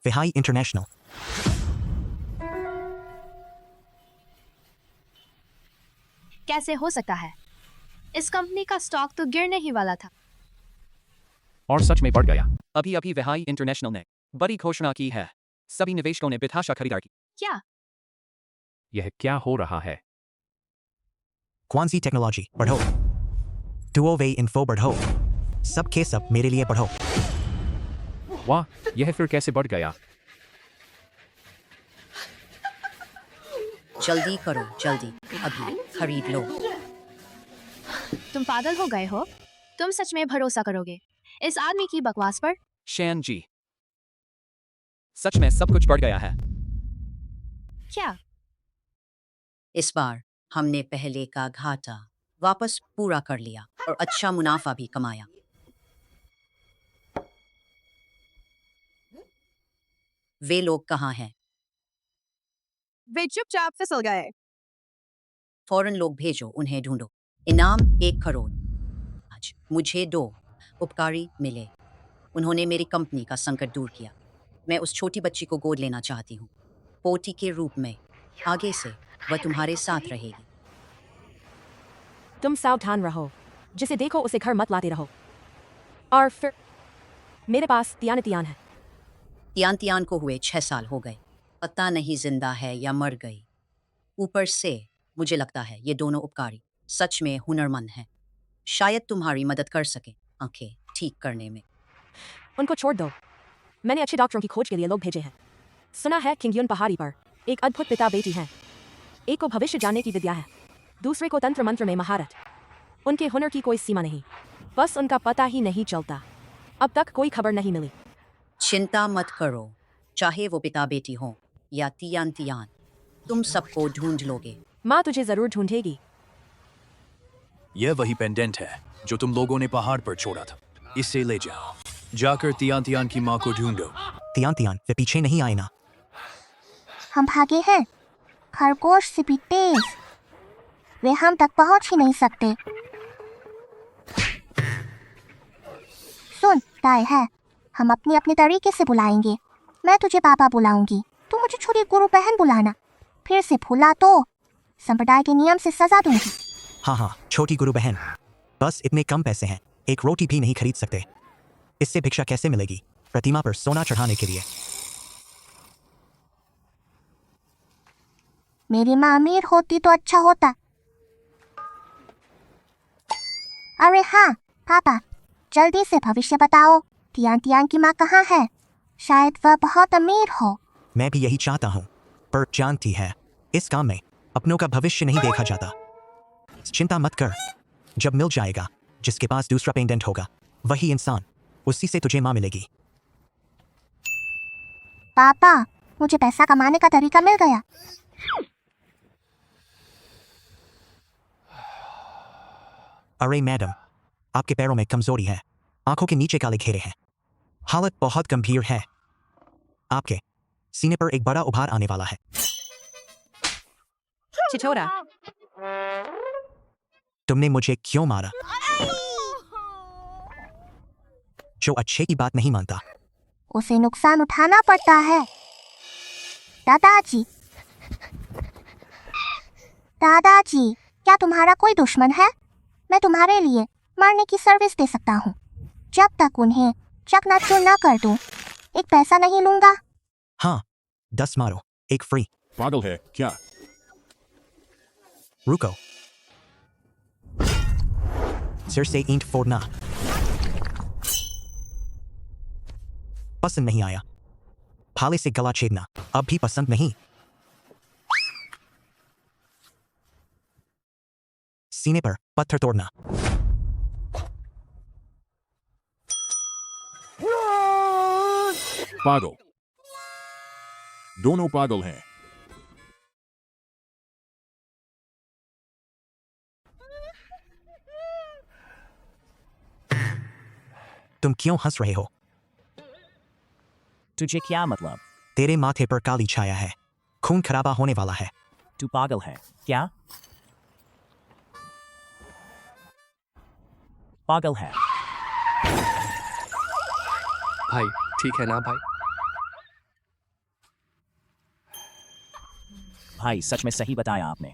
विहाई international. कैसे हो सकता है? इस कंपनी का स्टॉक तो गिरने ही वाला था और सच में बढ़ गया। अभी अभी विहाई इंटरनेशनल ने बड़ी घोषणा की है। सभी निवेशकों ने बेतहाशा खरीदारी की। क्या? यह क्या हो रहा है? क्वांसी टेक्नोलॉजी बढ़ो, डुओवे इन्फो बढ़ो, सब के सब मेरे लिए बढ़ो। वाह, यह फिर कैसे बढ़ गया? जल्दी करो, जल्दी, अभी खरीद लो। तुम पागल हो गए हो? तुम सच में भरोसा करोगे इस आदमी की बकवास पर? शैन जी, सच में सब कुछ बढ़ गया है। क्या? इस बार हमने पहले का घाटा वापस पूरा कर लिया और अच्छा मुनाफा भी कमाया। वे लोग कहाँ हैं? वे चुपचाप फिसल गए। फौरन लोग भेजो, उन्हें ढूंढो। इनाम 1 करोड़। आज मुझे 2 उपकारी मिले। उन्होंने मेरी कंपनी का संकट दूर किया। मैं उस छोटी बच्ची को गोद लेना चाहती हूँ, पोती के रूप में। आगे से वह तुम्हारे साथ रहेगी। तुम सावधान रहो, जिसे देखो उसे घर मत लाते रहो। और फिर मेरे पास तियान है। तियान को हुए 6 साल हो गए, पता नहीं जिंदा है या मर गई। ऊपर से मुझे लगता है ये दोनों उपकारी सच में हुनरमंद हैं। शायद तुम्हारी मदद कर सके आंखें ठीक करने में। उनको छोड़ दो, मैंने अच्छे डॉक्टरों की खोज के लिए लोग भेजे हैं। सुना है किंगयुन पहाड़ी पर एक अद्भुत पिता बेटी हैं। एक को भविष्य जानने की विद्या है, दूसरे को तंत्र मंत्र में महारत। उनके हुनर की कोई सीमा नहीं, बस उनका पता ही नहीं चलता। अब तक कोई खबर नहीं मिली। चिंता मत करो, चाहे वो पिता बेटी हो या तियान, तुम सबको ढूंढ लोगे। माँ तुझे जरूर ढूंढेगी। यह वही पेंडेंट है जो तुम लोगों ने पहाड़ पर छोड़ा था। इसे ले जाओ, जाकर तियान की माँ को ढूंढो। तियान वे पीछे नहीं आए ना। हम भागे हैं, खरगोश से भी तेज। वे हम तक पहुंच ही नहीं सकते। सुन, तय है, हम अपनी अपनी तरीके से बुलाएंगे। मैं तुझे पापा बुलाऊंगी, तू मुझे छोटी गुरु बहन बुलाना। फिर से भूला तो संप्रदाय के नियम से सजा दूंगी। हाँ, छोटी गुरु बहन, बस इतने कम पैसे हैं, एक रोटी भी नहीं खरीद सकते। इससे भिक्षा कैसे मिलेगी प्रतिमा पर सोना चढ़ाने के लिए? मेरी माँ अमीर होती तो अच्छा होता। अरे हाँ पापा, जल्दी से भविष्य बताओ, तियान की माँ कहाँ है? शायद वह बहुत अमीर हो। मैं भी यही चाहता हूँ, पर जानती है इस काम में अपनों का भविष्य नहीं देखा जाता। चिंता मत कर, जब मिल जाएगा जिसके पास दूसरा पेंडेंट होगा वही इंसान, उसी से तुझे माँ मिलेगी। पापा, मुझे पैसा कमाने का तरीका मिल गया। अरे मैडम, आपके पैरों में कमजोरी है, आंखों के नीचे काले घेरे हैं, हालत बहुत गंभीर है। आपके सीने पर एक बड़ा उभार आने वाला है। छिछोरा, तुमने मुझे क्यों मारा? जो अच्छे की बात नहीं मानता उसे नुकसान उठाना पड़ता है। दादाजी, क्या तुम्हारा कोई दुश्मन है? मैं तुम्हारे लिए मरने की सर्विस दे सकता हूँ, जब तक उन्हें चकनाचूर ना कर दूं। एक पैसा नहीं लूंगा। हाँ, 10 मारो, एक फ्री। पागल है क्या? रुको, सिर से ईंट फोड़ना पसंद नहीं आया, भाले से गला छेदना अब भी पसंद नहीं। सीने पर पत्थर तोड़ना। पागल, दोनों पागल हैं। तुम क्यों हंस रहे हो? तुझे क्या मतलब? तेरे माथे पर काली छाया है, खून खराबा होने वाला है। तू पागल है क्या? पागल है। भाई ठीक है ना भाई? भाई सच में सही बताया आपने।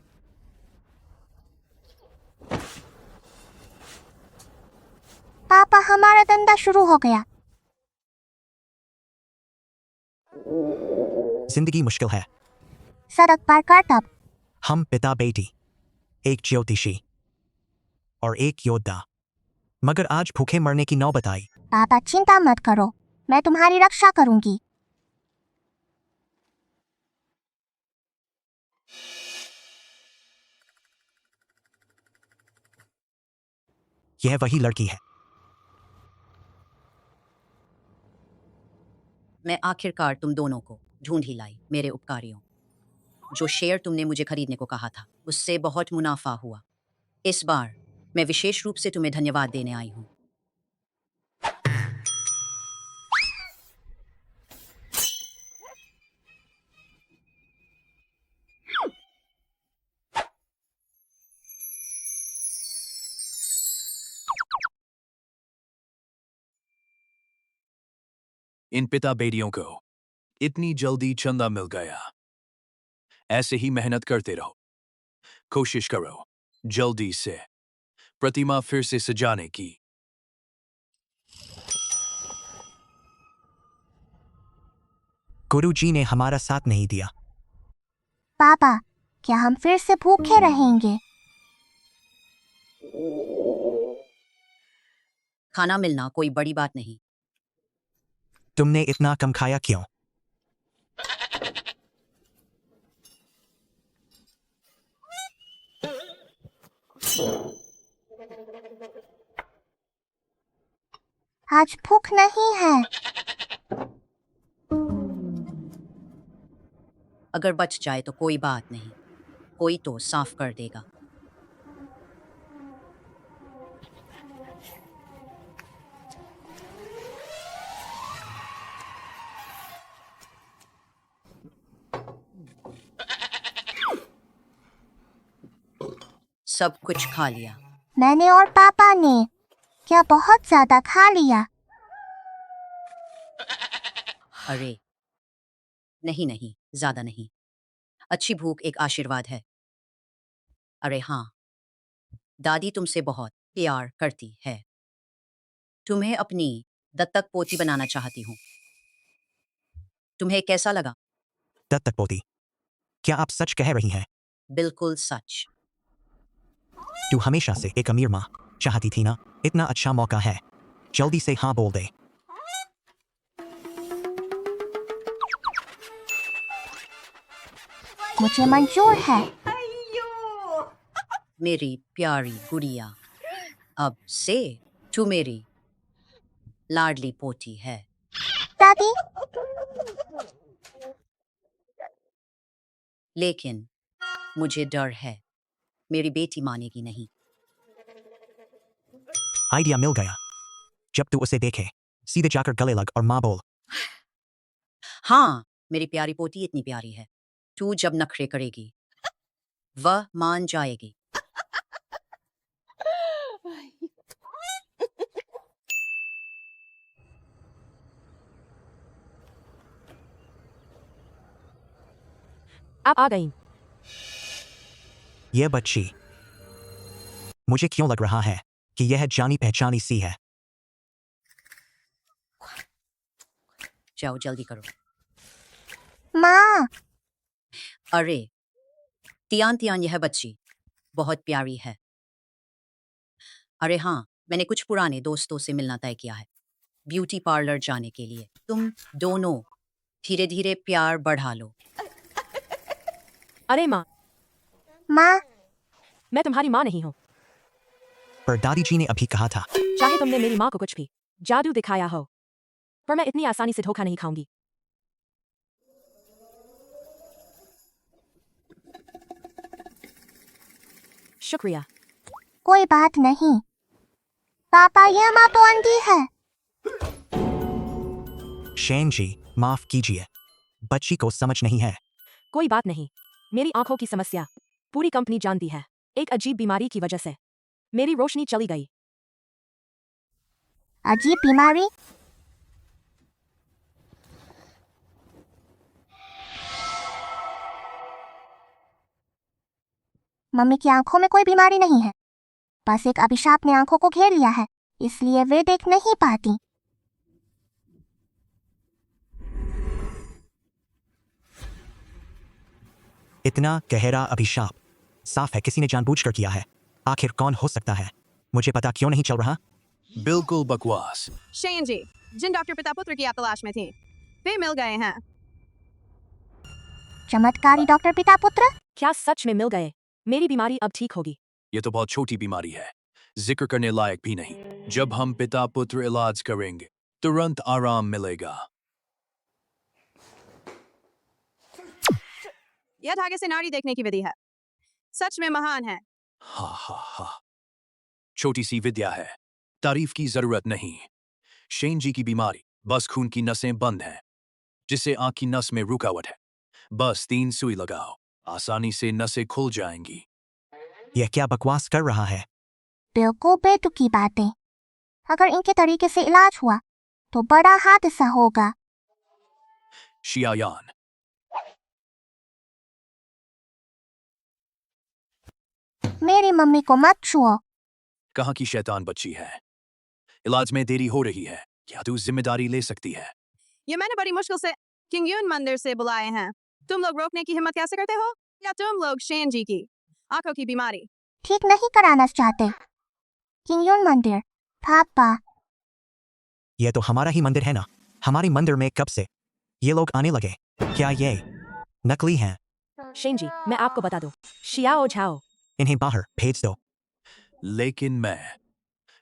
पापा हमारा धंधा शुरू हो गया। जिंदगी मुश्किल है। सड़क पर करतब। हम पिता बेटी, एक ज्योतिषी और एक योद्धा, मगर आज भूखे मरने की नौबत आई। पापा चिंता मत करो, मैं तुम्हारी रक्षा करूंगी। यह वही लड़की है। मैं आखिरकार तुम दोनों को ढूंढ ही लाई, मेरे उपकारियों। जो शेयर तुमने मुझे खरीदने को कहा था, उससे बहुत मुनाफा हुआ। इस बार मैं विशेष रूप से तुम्हें धन्यवाद देने आई हूँ। इन पिता बेटियों को इतनी जल्दी चंदा मिल गया। ऐसे ही मेहनत करते रहो। कोशिश करो जल्दी से प्रतिमा फिर से सजाने की। गुरुजी ने हमारा साथ नहीं दिया। पापा, क्या हम फिर से भूखे रहेंगे? खाना मिलना कोई बड़ी बात नहीं। तुमने इतना कम खाया क्यों? आज भूख नहीं है। अगर बच जाए तो कोई बात नहीं, कोई तो साफ कर देगा। सब कुछ खा लिया। मैंने और पापा ने क्या बहुत ज्यादा खा लिया? अरे नहीं नहीं, ज्यादा नहीं। अच्छी भूख एक आशीर्वाद है। अरे हाँ, दादी तुमसे बहुत प्यार करती है। तुम्हें अपनी दत्तक पोती बनाना चाहती हूँ। तुम्हें कैसा लगा? दत्तक पोती? क्या आप सच कह रही हैं? बिल्कुल सच। तू हमेशा से एक अमीर माँ चाहती थी ना? इतना अच्छा मौका है, जल्दी से हाँ बोल दे। मुझे मंजूर है। मेरी प्यारी गुड़िया, अब से तू मेरी लाडली पोती है। दादी, लेकिन मुझे डर है, मेरी बेटी मानेगी नहीं। आइडिया मिल गया। जब तू उसे देखे, सीधे जाकर गले लग और माँ बोल। हाँ, मेरी प्यारी पोती इतनी प्यारी है, तू जब नखरे करेगी वह मान जाएगी। आप आ गई। यह बच्ची, मुझे क्यों लग रहा है कि यह जानी पहचानी सी है। जाओ जल्दी करो। माँ, अरे तियान तियान, यह बच्ची बहुत प्यारी है। अरे हाँ, मैंने कुछ पुराने दोस्तों से मिलना तय किया है, ब्यूटी पार्लर जाने के लिए। तुम दोनों धीरे धीरे प्यार बढ़ा लो। अरे माँ, माँ, मैं तुम्हारी माँ नहीं हूँ। पर दादी जी ने अभी कहा था। चाहे तुमने मेरी माँ को कुछ भी जादू दिखाया हो, पर मैं इतनी आसानी से धोखा नहीं खाऊंगी। शुक्रिया। कोई बात नहीं। पापा, यह माँ तो अंधी है। शैन जी, माफ कीजिए, बच्ची को समझ नहीं है। कोई बात नहीं, मेरी आंखों की समस्या पूरी कंपनी जानती है। एक अजीब बीमारी की वजह से मेरी रोशनी चली गई। अजीब बीमारी? मम्मी की आंखों में कोई बीमारी नहीं है, बस एक अभिशाप ने आंखों को घेर लिया है, इसलिए वे देख नहीं पाती। इतना गहरा अभिशाप साफ है किसी ने जानबूझकर किया है। आखिर कौन हो सकता है? मुझे पता क्यों नहीं चल रहा। बिल्कुल बकवास। शेन जी, जिन डॉक्टर पिता पुत्र की आप तलाश में थी, वे मिल गए हैं। चमत्कारी डॉक्टर पिता पुत्र? क्या सच में मिल गए? मेरी बीमारी अब ठीक होगी। ये तो बहुत छोटी बीमारी है, जिक्र करने लायक भी नहीं। जब हम पिता पुत्र इलाज करेंगे तुरंत आराम मिलेगा। यह धागे से नाड़ी देखने की विधि है, सच में महान है। हा हा हा, छोटी सी विद्या है, तारीफ की जरूरत नहीं। शेन जी की बीमारी बस खून की नसें बंद हैं, जिससे आंख की नस में रुकावट है। बस 3 सुई लगाओ, आसानी से नसें खुल जाएंगी। यह क्या बकवास कर रहा है? बिल्कुल बेतुकी बातें। अगर इनके तरीके से इलाज हुआ तो बड़ा हादसा होगा। शियायान, मेरी मम्मी को मत छुओ। कहाँ की शैतान बच्ची है? इलाज में देरी हो रही है, क्या तू जिम्मेदारी ले सकती है? ये मैंने बड़ी मुश्किल से किंगयून मंदिर से बुलाए हैं। तुम लोग रोकने की हिम्मत कैसे करते हो? या तुम लोग शेन जी की आंखों की बीमारी ठीक नहीं कराना चाहते? किंगयून मंदिर, पापा। यह तो हमारा ही मंदिर है ना। हमारे मंदिर में कब से ये लोग आने लगे? क्या ये नकली हैं? शेन जी, मैं आपको बता दूं, शियाओ झाओ। इन्हें बाहर भेज दो। लेकिन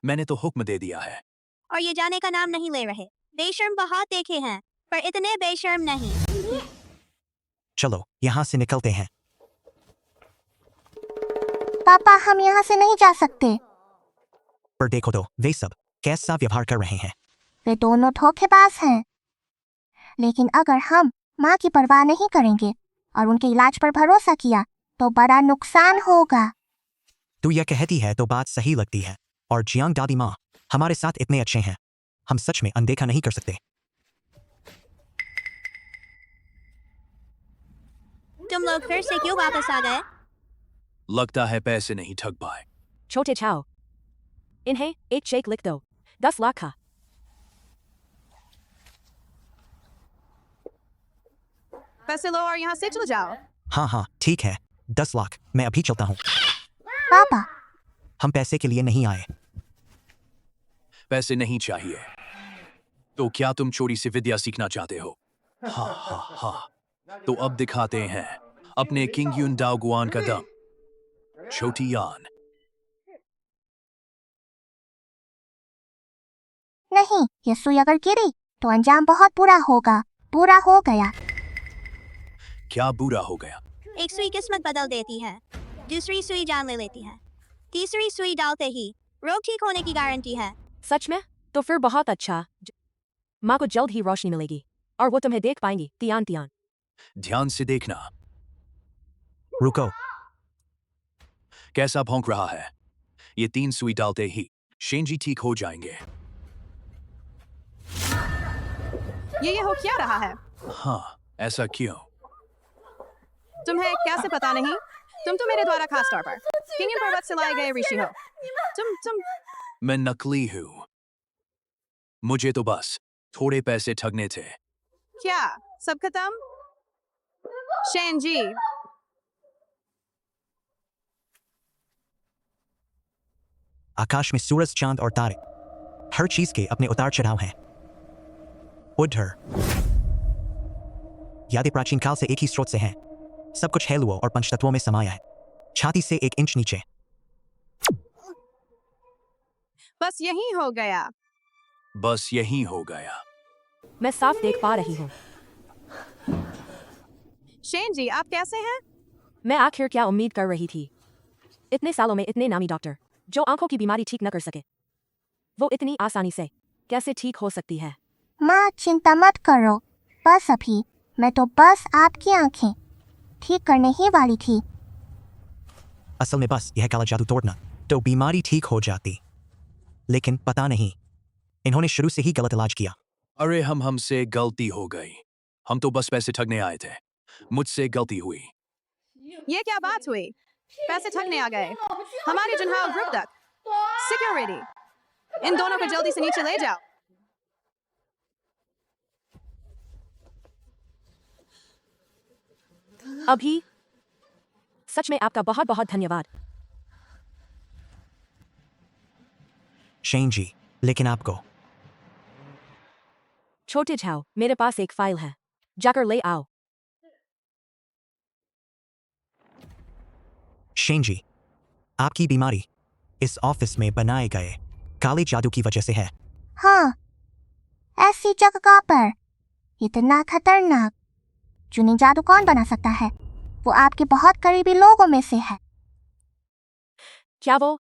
मैंने तो हुक्म दे दिया है। और ये जाने का नाम नहीं ले रहे। बेशर्म बहुत देखे हैं, पर इतने बेशर्म नहीं। चलो यहाँ से निकलते हैं। पापा, हम यहाँ से नहीं जा सकते। पर देखो तो वे सब कैसा व्यवहार कर रहे हैं। वे दोनों धोखेबाज हैं। लेकिन अगर हम माँ की परवाह नहीं करेंगे और उनके इलाज पर भरोसा किया तो बड़ा नुकसान होगा। तू यह कहती है तो बात सही लगती है। और जियांग दादी माँ हमारे साथ इतने अच्छे हैं, हम सच में अनदेखा नहीं कर सकते। तुम लोग फिर से क्यों वापस आ गए? लगता है पैसे नहीं ठग पाए। छोटे छाओ, इन्हें एक चेक लिख दो, 10 लाख का। पैसे लो और यहाँ से चले जाओ। हाँ हाँ ठीक है, 10 लाख। मैं अभी चलता हूँ। पापा, हम पैसे के लिए नहीं आए। पैसे नहीं चाहिए तो क्या तुम चोरी से विद्या सीखना चाहते हो? हा हा हा, तो अब दिखाते हैं अपने किंग यून दाओगुआन का दम। छोटी यान, नहीं, ये सुई अगर गिरी तो अंजाम बहुत बुरा होगा। बुरा हो गया। क्या बुरा हो गया? एक सुई किस्मत बदल देती है, दूसरी सुई जान ले लेती है, तीसरी सुई डालते ही रोग ठीक होने की गारंटी है। सच में? तो फिर बहुत अच्छा। माँ को जल्द ही रोशनी मिलेगी और वो तुम्हें देख पाएंगी। Tian Tian. ध्यान से देखना। रुको। कैसा भौंक रहा है? ये 3 सुई डालते ही शेनजी ठीक हो जाएंगे। ये हो क्या रहा है? हाँ, ऐसा क्यों? तुम्हें कैसे पता नहीं? तुम तो मेरे द्वारा खास तौर पर किंगयून पर्वत से लाए गए ऋषि हो। तुम मैं नकली हूँ। मुझे तो बस थोड़े पैसे ठगने थे। क्या सब खत्म? शेन जी, आकाश में सूरज, चांद और तारे, हर चीज के अपने उतार चढ़ाव हैं। उधर यादें प्राचीन काल से एक ही स्रोत से हैं। सब कुछ हेलुओं और पंचतत्वों में समाया है, छाती से 1 इंच नीचे। बस यही हो गया। बस यही हो गया। मैं साफ देख पा रही हूँ। शेन जी, आप कैसे हैं? मैं आखिर क्या उम्मीद कर रही थी? इतने सालों में इतने नामी डॉक्टर जो आंखों की बीमारी ठीक न कर सके, वो इतनी आसानी से कैसे ठीक हो सकती है? माँ, चिंता मत करो। बस अभी मैं तो बस आपकी आंखें ठीक करने ही वाली थी। असल में बस यह काला जादू तोड़ना तो बीमारी ठीक हो जाती। लेकिन पता नहीं, इन्होंने शुरू से ही गलत इलाज किया। अरे हमसे गलती हो गई। हम तो बस पैसे ठगने आए थे। मुझसे गलती हुई। ये क्या बात हुई? पैसे ठगने आ गए हमारे जुनहाओ ग्रुप तक। सिक्योरिटी, इन दोनों को जल्दी से नीचे ले जाओ। अभी सच में आपका बहुत बहुत धन्यवाद। शेन जी, लेकिन आपको छोटे झाओ, मेरे पास एक फाइल है, जाकर ले आओ। शेन जी, आपकी बीमारी इस ऑफिस में बनाए गए काले जादू की वजह से है। हाँ, ऐसी जगह पर इतना खतरनाक जुनी जादू कौन बना सकता है? वो आपके बहुत करीबी लोगों में से है। क्या वो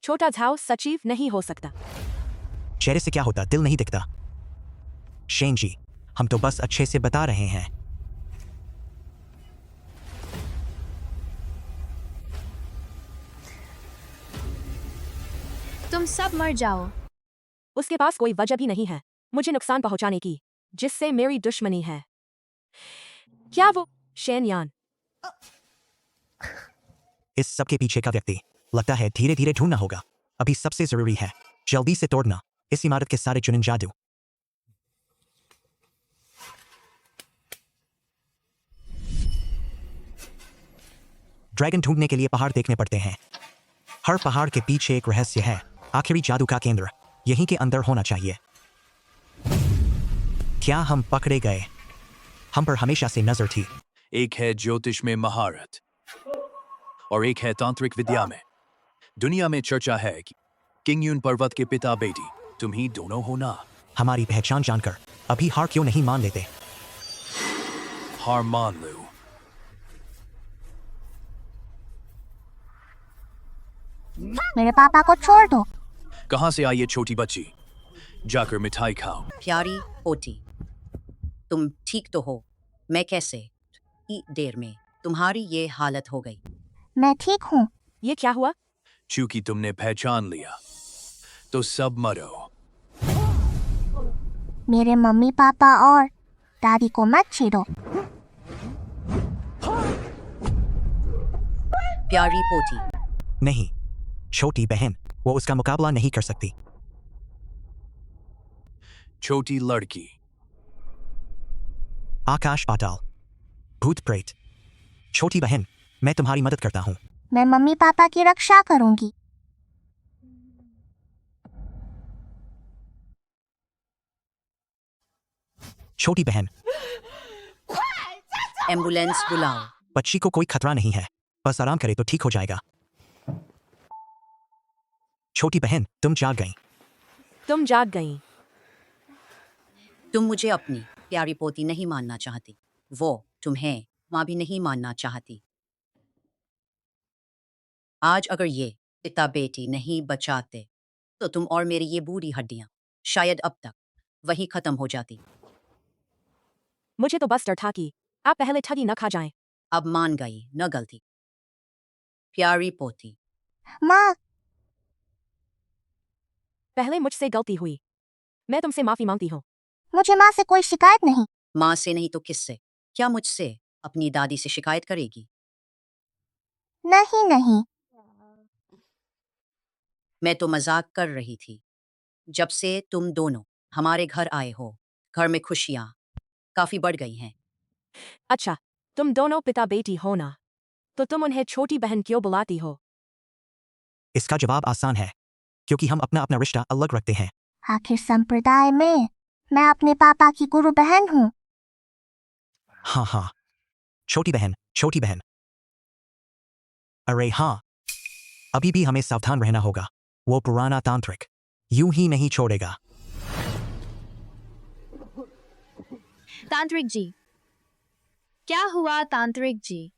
छोटा झाओ सचिव नहीं हो सकता? चेहरे से क्या होता, दिल नहीं दिखता। शेन जी, हम तो बस अच्छे से बता रहे हैं। तुम सब मर जाओ। उसके पास कोई वजह भी नहीं है मुझे नुकसान पहुंचाने की, जिससे मेरी दुश्मनी है। क्या वो शेन यान? इस सब के पीछे का व्यक्ति लगता है धीरे धीरे ढूंढना होगा। अभी सबसे जरूरी है जल्दी से तोड़ना इस इमारत के सारे जुनून जादू। ड्रैगन ढूंढने के लिए पहाड़ देखने पड़ते हैं। हर पहाड़ के पीछे एक रहस्य है। आखिरी जादू का केंद्र यहीं के अंदर होना चाहिए। क्या हम पकड़े गए? हम पर हमेशा से नजर थी। एक है ज्योतिष में महारत और एक है तांत्रिक विद्या में। दुनिया में चर्चा है कि किंगयून पर्वत के पिता बेटी तुम ही दोनों हो ना। हमारी पहचान जानकर अभी हार क्यों नहीं मान लेते? हार मान लो। मेरे पापा को छोड़ दो। कहां से आई ये छोटी बच्ची? जाकर मिठाई खाओ। प्यारी पोती, तुम ठीक तो हो? मैं कैसे इतनी देर में तुम्हारी ये हालत हो गई? मैं ठीक हूँ। ये क्या हुआ? चूंकि तुमने पहचान लिया तो सब मरो। मेरे मम्मी पापा और दादी को मत छेड़ो। प्यारी पोती, नहीं, छोटी बहन, वो उसका मुकाबला नहीं कर सकती। छोटी लड़की, आकाश पाताल, भूत प्रेत। छोटी बहन, मैं तुम्हारी मदद करता हूँ। मैं मम्मी पापा की रक्षा करूंगी। छोटी बहन, एम्बुलेंस बुलाओ। बच्ची को कोई खतरा नहीं है, बस आराम करे तो ठीक हो जाएगा। छोटी बहन, तुम जाग गई। तुम जाग गई। तुम मुझे अपनी प्यारी पोती नहीं मानना चाहती, वो तुम्हें माँ भी नहीं मानना चाहती। आज अगर ये पिता बेटी नहीं बचाते तो तुम और मेरी ये बूढ़ी हड्डियां शायद अब तक वही खत्म हो जाती। मुझे तो बस डर था कि आप पहले ठगी न खा जाएं। अब मान गई न गलती। प्यारी पोती, माँ, पहले मुझसे गलती हुई, मैं तुमसे माफी मांगती हूँ। मुझे माँ से कोई शिकायत नहीं। माँ से नहीं तो किससे? क्या मुझसे अपनी दादी से शिकायत करेगी? नहीं नहीं, मैं तो मजाक कर रही थी। जब से तुम दोनों हमारे घर आए हो, घर में खुशियाँ काफी बढ़ गई हैं। अच्छा, तुम दोनों पिता बेटी हो ना, तो तुम उन्हें छोटी बहन क्यों बुलाती हो? इसका जवाब आसान है, क्योंकि हम अपना अपना रिश्ता अलग रखते हैं। आखिर संप्रदाय में मैं अपने पापा की गुरु बहन हूँ। हाँ हाँ, छोटी बहन, छोटी बहन। अरे हाँ, अभी भी हमें सावधान रहना होगा। वो पुराना तांत्रिक यूं ही नहीं छोड़ेगा। तांत्रिक जी, क्या हुआ तांत्रिक जी?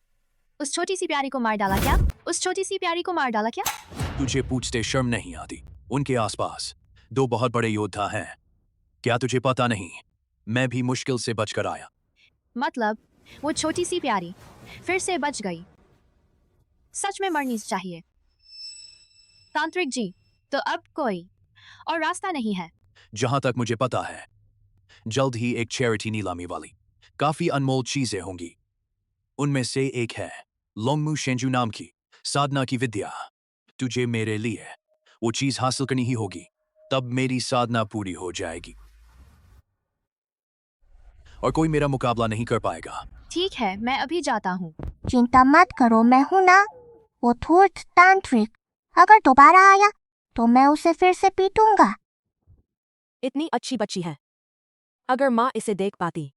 उस छोटी सी प्यारी को मार डाला क्या? उस छोटी सी प्यारी को मार डाला क्या? तुझे पूछते शर्म नहीं आती? उनके आसपास 2 बहुत बड़े योद्धा हैं। क्या तुझे पता नहीं? मैं भी मुश्किल से बचकर आया। मतलब वो छोटी सी प्यारी फिर से बच गई। सच में मरनी चाहिए। तांत्रिक जी, तो अब कोई और रास्ता नहीं है? जहां तक मुझे पता है, जल्द ही एक चैरिटी नीलामी वाली काफी अनमोल चीजें होंगी। उनमें से एक है लोंगमू शेंजू नाम की साधना की विद्या। तुझे मेरे लिए वो चीज हासिल करनी ही होगी, तब मेरी साधना पूरी हो जाएगी और कोई मेरा मुकाबला नहीं कर पाएगा। ठीक है, मैं अभी जाता हूँ। चिंता मत करो, मैं हूं ना, वो धूर्त तांत्रिक। अगर दोबारा आया तो मैं उसे फिर से पीटूंगा। इतनी अच्छी बच्ची है, अगर माँ इसे देख पाती।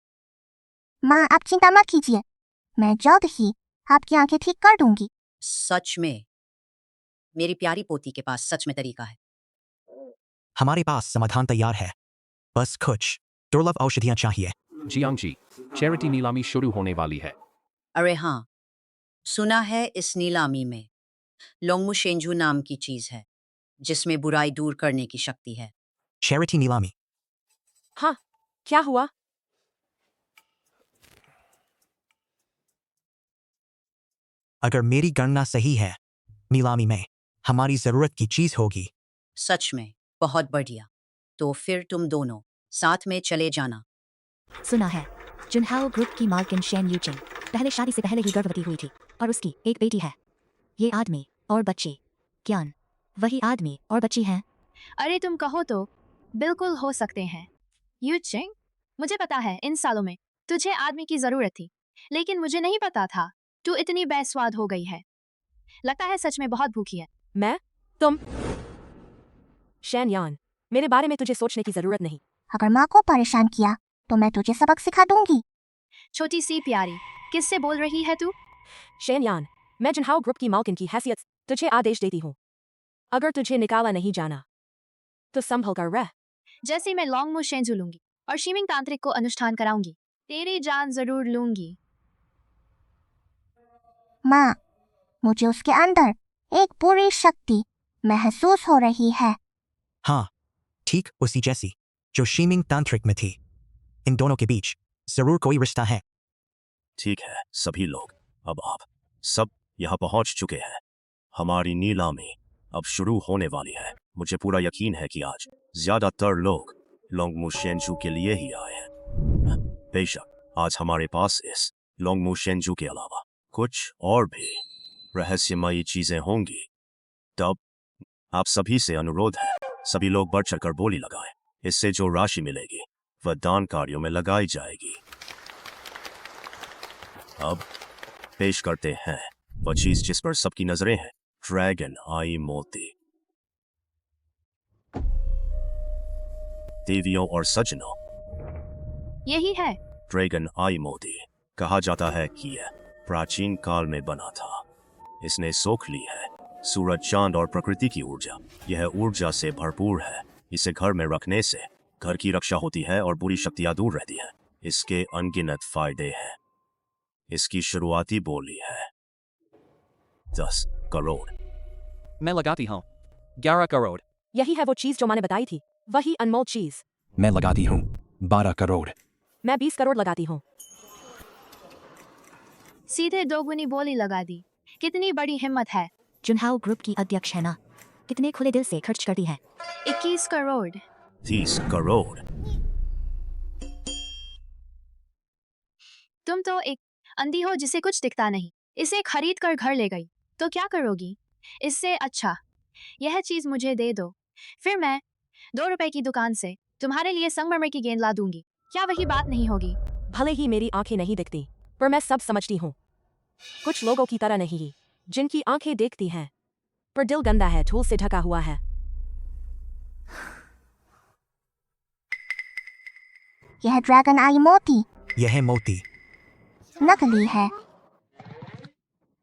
माँ, आप चिंता मत कीजिए, मैं जल्द ही आपकी आंखें ठीक कर दूंगी। सच में मेरी प्यारी पोती के पास सच में तरीका है। हमारे पास समाधान तैयार है, बस कुछ दुर्लभ औषधियां चाहिए। जियांगजी, चैरिटी नीलामी शुरू होने वाली है। अरे हाँ, सुना है इस नीलामी में लोंगमू शेंजू नाम की चीज है जिसमें बुराई दूर करने की शक्ति है। चैरिटी नीलामी? हाँ, क्या हुआ? अगर मेरी गणना सही है, नीलामी में हमारी जरूरत की चीज होगी। सच में बहुत बढ़िया, तो फिर तुम दोनों साथ में चले जाना। सुना है जुनहाओ ग्रुप की मालकिन शेन यूचिंग पहले शादी से पहले ही गर्भवती हुई थी और उसकी एक बेटी है। ये आदमी और बच्ची ज्ञान वही आदमी और बच्ची हैं। अरे तुम कहो तो बिल्कुल हो सकते हैं। यू चिंग, मुझे पता है इन सालों में तुझे आदमी की जरूरत थी, लेकिन मुझे नहीं पता था तू इतनी बेस्वाद हो गई है। लगता है सच में बहुत भूखी है। मैं? तुम? शेन यान, मेरे बारे में तुझे सोचने की जरूरत नहीं। अगर माँ को परेशान किया तो मैं तुझे सबक सिखा दूंगी। छोटी सी प्यारी, किससे बोल रही है तू? शेन यान, मैं जुनहाओ ग्रुप की मालकिन की हैसियत तुझे आदेश देती हूँ, अगर तुझे निकाला नहीं जाना तो संभल कर रह। जैसे मैं लोंगमू शेंजू लूंगी और शीमिंग तांत्रिक को अनुष्ठान कराऊंगी, तेरी जान जरूर लूंगी। माँ, मुझे उसके अंदर एक बुरी शक्ति महसूस हो रही है। हाँ, ठीक उसी जैसी जो शीमिंग तांत्रिक में थी। इन दोनों के बीच जरूर कोई रिश्ता है। ठीक है सभी लोग, अब आप सब यहाँ पहुँच चुके हैं। हमारी नीलामी अब शुरू होने वाली है। मुझे पूरा यकीन है कि आज ज्यादातर लोग लोंगमू शेंजू के लिए ही आए हैं। बेशक आज हमारे पास इस लोंगमू शेंजू के अलावा कुछ और भी रहस्यमयी चीजें होंगी। तब आप सभी से अनुरोध है, सभी लोग बढ़ चढ़कर बोली लगाएं। इससे जो राशि मिलेगी वह दान कार्यों में लगाई जाएगी। अब पेश करते हैं वह चीज जिस पर सबकी नजरें हैं, ड्रैगन आई मोती। देवियों और सज्जनों, यही है ड्रैगन आई मोती। कहा जाता है कि यह प्राचीन काल में बना था। इसने सोख ली है सूरज, चांद और प्रकृति की ऊर्जा। यह ऊर्जा से भरपूर है। इसे घर में रखने से घर की रक्षा होती है और बुरी शक्तियां दूर रहती हैं। इसके अनगिनत फायदे हैं। इसकी शुरुआती बोली है 10 करोड़। मैं लगाती हूँ 11 करोड़। यही है वो चीज जो मैंने बताई थी, वही अनमोल चीज। मैं लगाती हूँ 12 करोड़। मैं 20 करोड़ लगाती हूँ। सीधे दोगुनी बोली लगा दी। कितनी बड़ी हिम्मत है। जुनहाओ ग्रुप की अध्यक्ष है ना, कितने खुले दिल से खर्च करती है। 21 करोड़। 30 करोड़। तुम तो एक अंधी हो जिसे कुछ दिखता नहीं। इसे खरीद कर घर ले गई तो क्या करोगी? इससे अच्छा यह चीज मुझे दे दो, फिर मैं 2 रुपए की दुकान से तुम्हारे लिए संगमरमर की गेंद ला दूंगी। क्या वही बात नहीं होगी? भले ही मेरी आंखें नहीं दिखती, पर मैं सब समझती हूँ। कुछ लोगों की तरह नहीं, जिनकी आंखें देखती हैं पर दिल गंदा है, धूल से ढका हुआ है। यह ड्रैगन आई मोती यह मोती नकली है।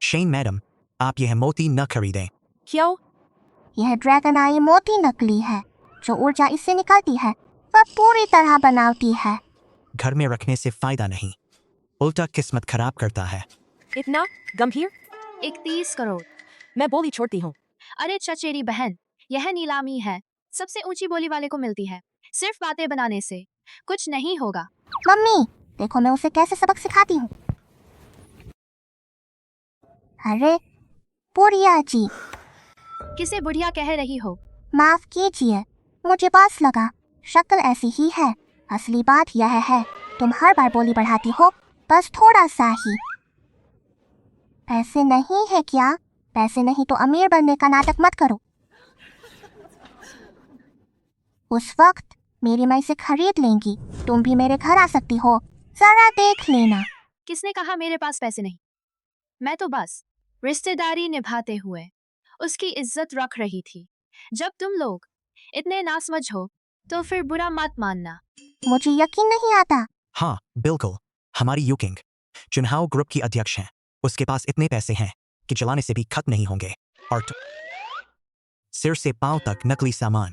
शेन मैडम, आप यह मोती न खरीदें। क्यों? यह ड्रैगन आई मोती नकली है। जो ऊर्जा इससे निकलती है वह पूरी तरह बनावटी है। घर में रखने से फायदा नहीं, उल्टा किस्मत खराब करता है। इतना गंभीर? 31 करोड़। मैं बोली छोड़ती हूँ। अरे चचेरी बहन, यह नीलामी है, सबसे ऊंची बोली वाले को मिलती है। सिर्फ बातें बनाने से कुछ नहीं होगा। मम्मी, देखो मैं उसे कैसे सबक सिखाती हूँ। अरे बुढ़िया जी। किसे बुढ़िया कह रही हो? माफ कीजिए, मुझे बस लगा शक्ल ऐसी ही है। असली बात यह है, तुम हर बार बोली बढ़ाती हो, बस थोड़ा सा ही। ऐसे नहीं है क्या? पैसे नहीं तो अमीर बनने का नाटक मत करो। उस वक्त मेरी माँ इसे खरीद लेंगी। तुम भी मेरे घर आ सकती हो, जरा देख लेना। किसने कहा मेरे पास पैसे नहीं? मैं तो बस रिश्तेदारी निभाते हुए उसकी इज्जत रख रही थी। जब तुम लोग इतने नासमझ हो तो फिर बुरा मत मानना। मुझे यकीन नहीं आता। हाँ बिल्कुल, हमारी यूकिंग चुनाव ग्रुप की अध्यक्ष हैं। उसके पास इतने पैसे हैं कि चलाने से भी खत्म नहीं होंगे। और सिर से पांव तक नकली सामान।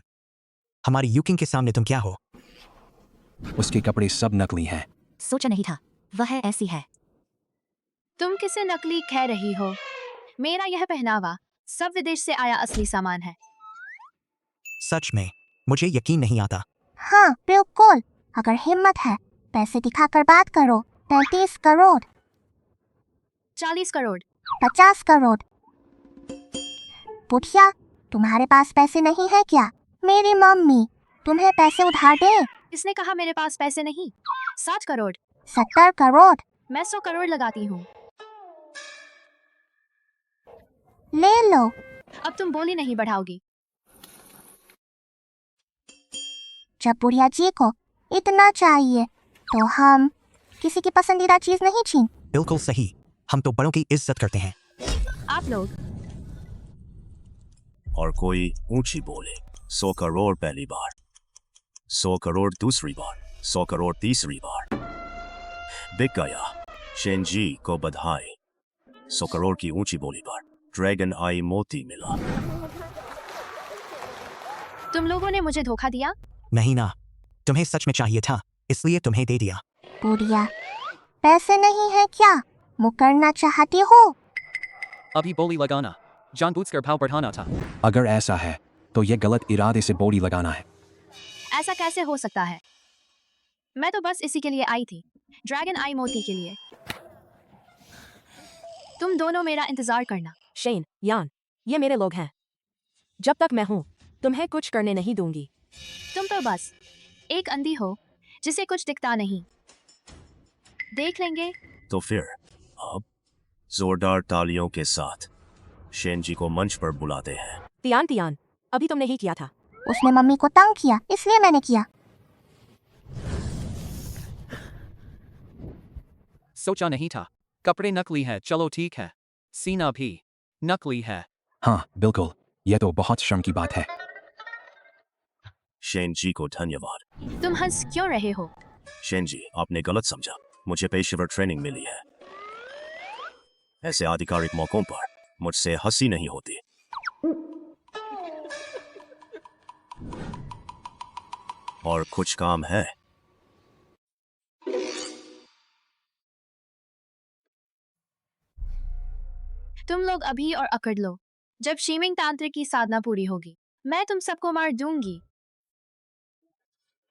हमारी यूकिंग के सामने तुम क्या हो? उसके कपड़े सब नकली हैं। सोचा नहीं था वह ऐसी है। तुम किसे नकली कह रही हो? मेरा यह पहनावा सब विदेश से आया असली सामान है। सच में मुझे यकीन नहीं आता। हाँ बिल्कुल, अगर हिम्मत है पैसे दिखाकर बात करो। 33 करोड़, 40 करोड़। 50 करोड़। बुढ़िया, तुम्हारे पास पैसे नहीं है क्या? मेरी मम्मी तुम्हें पैसे उधार दे। किसने कहा मेरे पास पैसे नहीं? 60 करोड़। 70 करोड़। मैं 100 करोड़ लगाती हूँ। ले लो। अब तुम बोली नहीं बढ़ाओगी। जब बुढ़िया जी को इतना चाहिए तो हम किसी की पसंदीदा चीज नहीं छीन। बिल्कुल सही, हम तो बड़ों की इज्जत करते हैं। आप लोग और कोई ऊंची बोले 100 करोड़ पहली बार, 100 करोड़ दूसरी बार, 100 करोड़ तीसरी बार। बिक गया। शेनजी को बधाई। 100 करोड़ की ऊंची बोली पर ड्रैगन आई मोती मिला। तुम लोगों ने मुझे धोखा दिया। नहीं ना, तुम्हें सच में चाहिए था इसलिए तुम्हें दे दिया। बुढ़िया, पैसे नहीं है क्या? मुकरना चाहती हो? अभी बोली लगाना जानबूझकर भाव बढ़ाना था। अगर ऐसा है तो ये गलत इरादे से बोली लगाना है। ऐसा कैसे हो सकता है? मैं तो बस इसी के लिए आई थी, ड्रैगन आई मोती के लिए। तुम दोनों मेरा इंतजार करना। शेन, यान, ये मेरे लोग हैं। जब तक मैं हूं तुम्हें कुछ करने नहीं दूंगी। तुम तो बस एक अंधी हो जिसे कुछ दिखता नहीं। देख लेंगे। तो फिर अब जोरदार तालियों के साथ शेनजी को मंच पर बुलाते हैं। तियान, अभी तुमने ही किया था। उसने मम्मी को तंग किया इसलिए मैंने किया। सोचा नहीं था। कपड़े नकली है, चलो ठीक है। सीना भी नकली है। हाँ बिल्कुल, यह तो बहुत शर्म की बात है। शेनजी को धन्यवाद। तुम हंस क्यों रहे हो? शेनजी, आपने गलत समझा। मुझे पेशेवर ट्रेनिंग मिली है। ऐसे आधिकारिक मौकों पर मुझसे हंसी नहीं होती। और कुछ काम है। तुम लोग अभी और अकड़ लो। जब शीमिंग तांत्रिक की साधना पूरी होगी मैं तुम सबको मार दूंगी।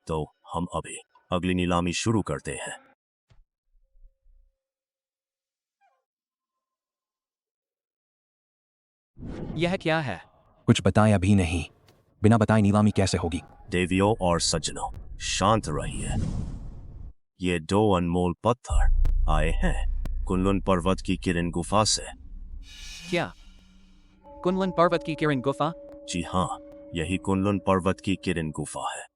तो हम अभी अगली नीलामी शुरू करते हैं। यह क्या है? कुछ बताया भी नहीं। बिना बताए नीलामी कैसे होगी? देवियों और सज्जनों, शांत रहिए। ये 2 अनमोल पत्थर आए हैं कुनलुन पर्वत की किरण गुफा से। क्या कुनलुन पर्वत की किरण गुफा? जी हाँ, यही कुनलुन पर्वत की किरण गुफा है।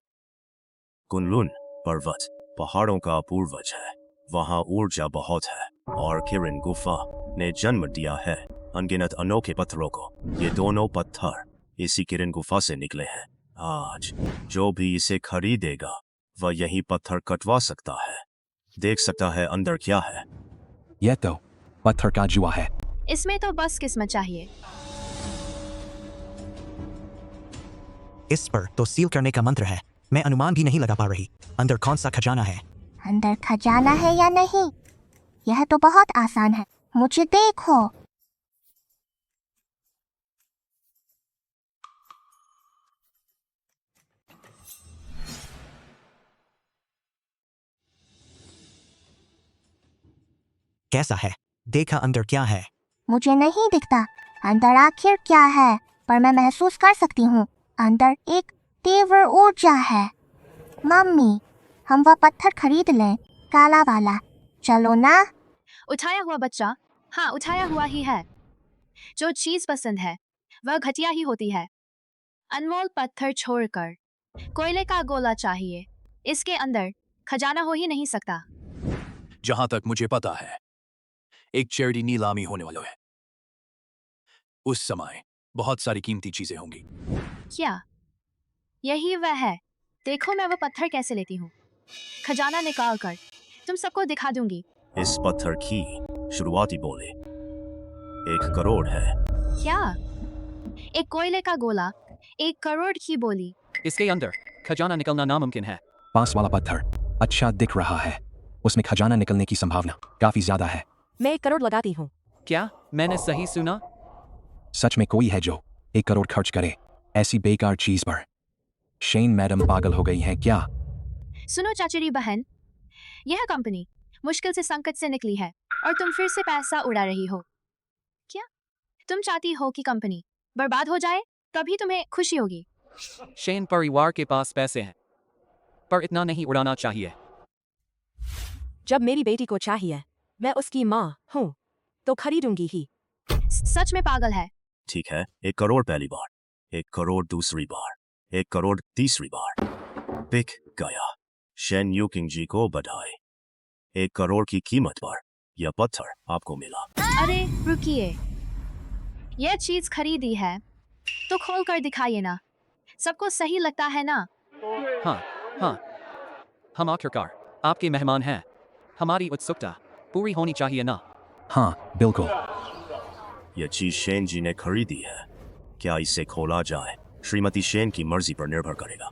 कुनलुन पर्वत पहाड़ों का पूर्वज है। वहाँ ऊर्जा बहुत है और किरण गुफा ने जन्म दिया है अनगिनत अनोखे पत्थरों को। ये दोनों पत्थर इसी किरण गुफा से निकले हैं। आज जो भी इसे खरीदेगा वह यही पत्थर कटवा सकता है। देख सकता है अंदर क्या है। यह तो पत्थर का जुआ है। इसमें तो बस किस्मत चाहिए। इस पर तो सील करने का मंत्र है। मैं अनुमान भी नहीं लगा पा रही अंदर कौन सा खजाना है। अंदर खजाना है या नहीं, यह तो बहुत आसान है। मुझे देखो। कैसा है? देखा अंदर क्या है? मुझे नहीं दिखता अंदर आखिर क्या है, पर मैं महसूस कर सकती हूँ अंदर एक तीव्र ऊर्जा है। मम्मी, हम वह पत्थर खरीद लें, काला वाला। चलो ना। उठाया हुआ बच्चा? हाँ, उठाया हुआ ही है। जो चीज पसंद है वह घटिया ही होती है। अनमोल पत्थर छोड़कर कोयले का गोला चाहिए। इसके अंदर खजाना हो ही नहीं सकता। जहां तक मुझे पता है एक चैरिटी नीलामी होने वाला है। उस समय बहुत सारी कीमती चीजें होंगी। क्या यही वह है? देखो मैं वो पत्थर कैसे लेती हूँ। खजाना निकाल कर तुम सबको दिखा दूंगी। इस पत्थर की शुरुआती बोली 1 करोड़ है। क्या? एक कोयले का गोला 1 करोड़ की बोली? इसके अंदर खजाना निकलना नामुमकिन है। पास वाला पत्थर अच्छा दिख रहा है, उसमें खजाना निकलने की संभावना काफी ज्यादा है। मैं 1 करोड़ लगाती हूँ। क्या मैंने सही सुना? सच में कोई है जो 1 करोड़ खर्च करे ऐसी बेकार चीज पर? शेन मैडम पागल हो गई है क्या? सुनो चाचरी बहन, यह कंपनी मुश्किल से संकट से निकली है और तुम फिर से पैसा उड़ा रही हो। क्या तुम चाहती हो कि कंपनी बर्बाद हो जाए? तभी तुम्हें खुशी होगी। शेन परिवार के पास पैसे हैं, पर इतना नहीं उड़ाना चाहिए। जब मेरी बेटी को चाहिए, मैं उसकी माँ हूँ, तो खरीदूंगी ही। सच में पागल है। ठीक है, 1 करोड़ पहली बार, 1 करोड़ दूसरी बार, 1 करोड़ तीसरी बार। बिक गया। शेन यूकिंग जी को बधाई। 1 करोड़ की कीमत पर यह पत्थर आपको मिला। अरे रुकिए, यह चीज खरीदी है तो खोल कर दिखाइए ना। सबको सही लगता है ना? हाँ हाँ, हम आखिरकार आपके मेहमान हैं। हमारी उत्सुकता पूरी होनी चाहिए ना? हाँ बिल्कुल। यह चीज शेन जी ने खरीदी है। क्या इसे खोला जाए? श्रीमती शेन की मर्जी पर निर्भर करेगा।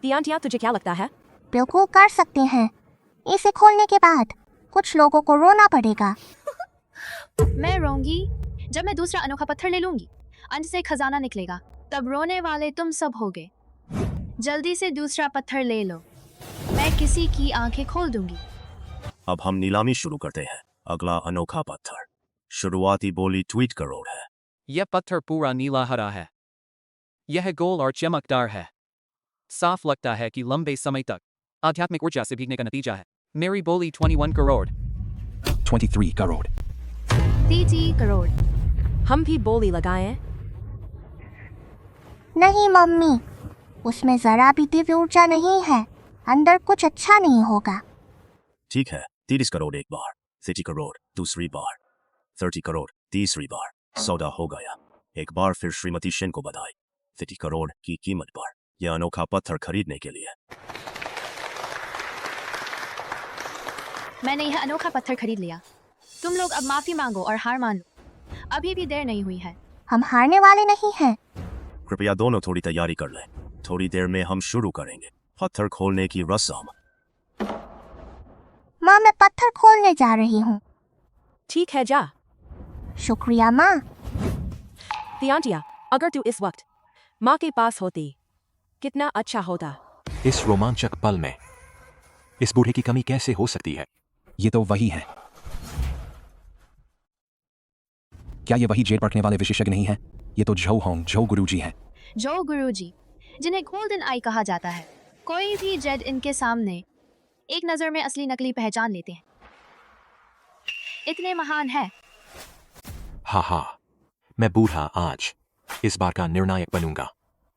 दियांटिया, तुझे क्या लगता है? बिल्कुल कर सकते हैं। इसे खोलने के बाद कुछ लोगों को रोना पड़ेगा। मैं रोऊंगी जब मैं दूसरा अनोखा पत्थर ले लूंगी। अंत से खजाना निकलेगा, तब रोने वाले तुम सब होगे। जल्दी से दूसरा पत्थर ले लो, मैं किसी की आंखें खोल दूंगी। अब हम नीलामी शुरू करते हैं। अगला अनोखा पत्थर शुरुआती बोली 2 करोड़ है। यह पत्थर पूरा नीला हरा है। यह गोल और चमकदार है। साफ लगता है कि लंबे समय तक आध्यात्मिक ऊर्जा से भीगने का नतीजा है। मेरी बोली 21 करोड़। 23 करोड़। 30 करोड़। हम भी बोली लगाएं? नहीं मम्मी, उसमें जरा भी दिव्य ऊर्जा नहीं है। अंदर कुछ अच्छा नहीं होगा। ठीक है, 30 करोड़ एक बार, 30 करोड़ दूसरी बार, 30 करोड़ तीसरी बार। सौदा हो गया। एक बार फिर श्रीमती शेन को बधाई। 30 करोड़ की कीमत पर यह अनोखा पत्थर खरीदने के लिए। मैंने यह अनोखा पत्थर खरीद लिया। तुम लोग अब माफी मांगो और हार मान लो। अभी भी देर नहीं हुई है। हम हारने वाले नहीं हैं। कृपया दोनों थोड़ी तैयारी कर लें। थोड़ी देर में हम शुरू करेंगे पत्थर खोलने की रस्म। माँ, मैं पत्थर खोलने जा रही हूँ। ठीक है, जा। शुक्रिया माँ। दियांटिया, अगर तू इस वक्त माँ के पास होती, कितना अच्छा होता। इस रोमांचक पल में इस बूढ़े की कमी कैसे हो सकती है? ये तो वही है। क्या ये वही जेड परखने वाले विशेषज्ञ नहीं है? ये तो झो होंग झो गुरुजी हैं। जो गुरुजी, जिन्हें गोल्डन आई कहा जाता है। कोई भी जेड इनके सामने एक नजर में असली नकली पहचान लेते हैं। इतने महान है। हाँ हाँ, मैं बूढ़ा आज इस बार का निर्णायक बनूंगा।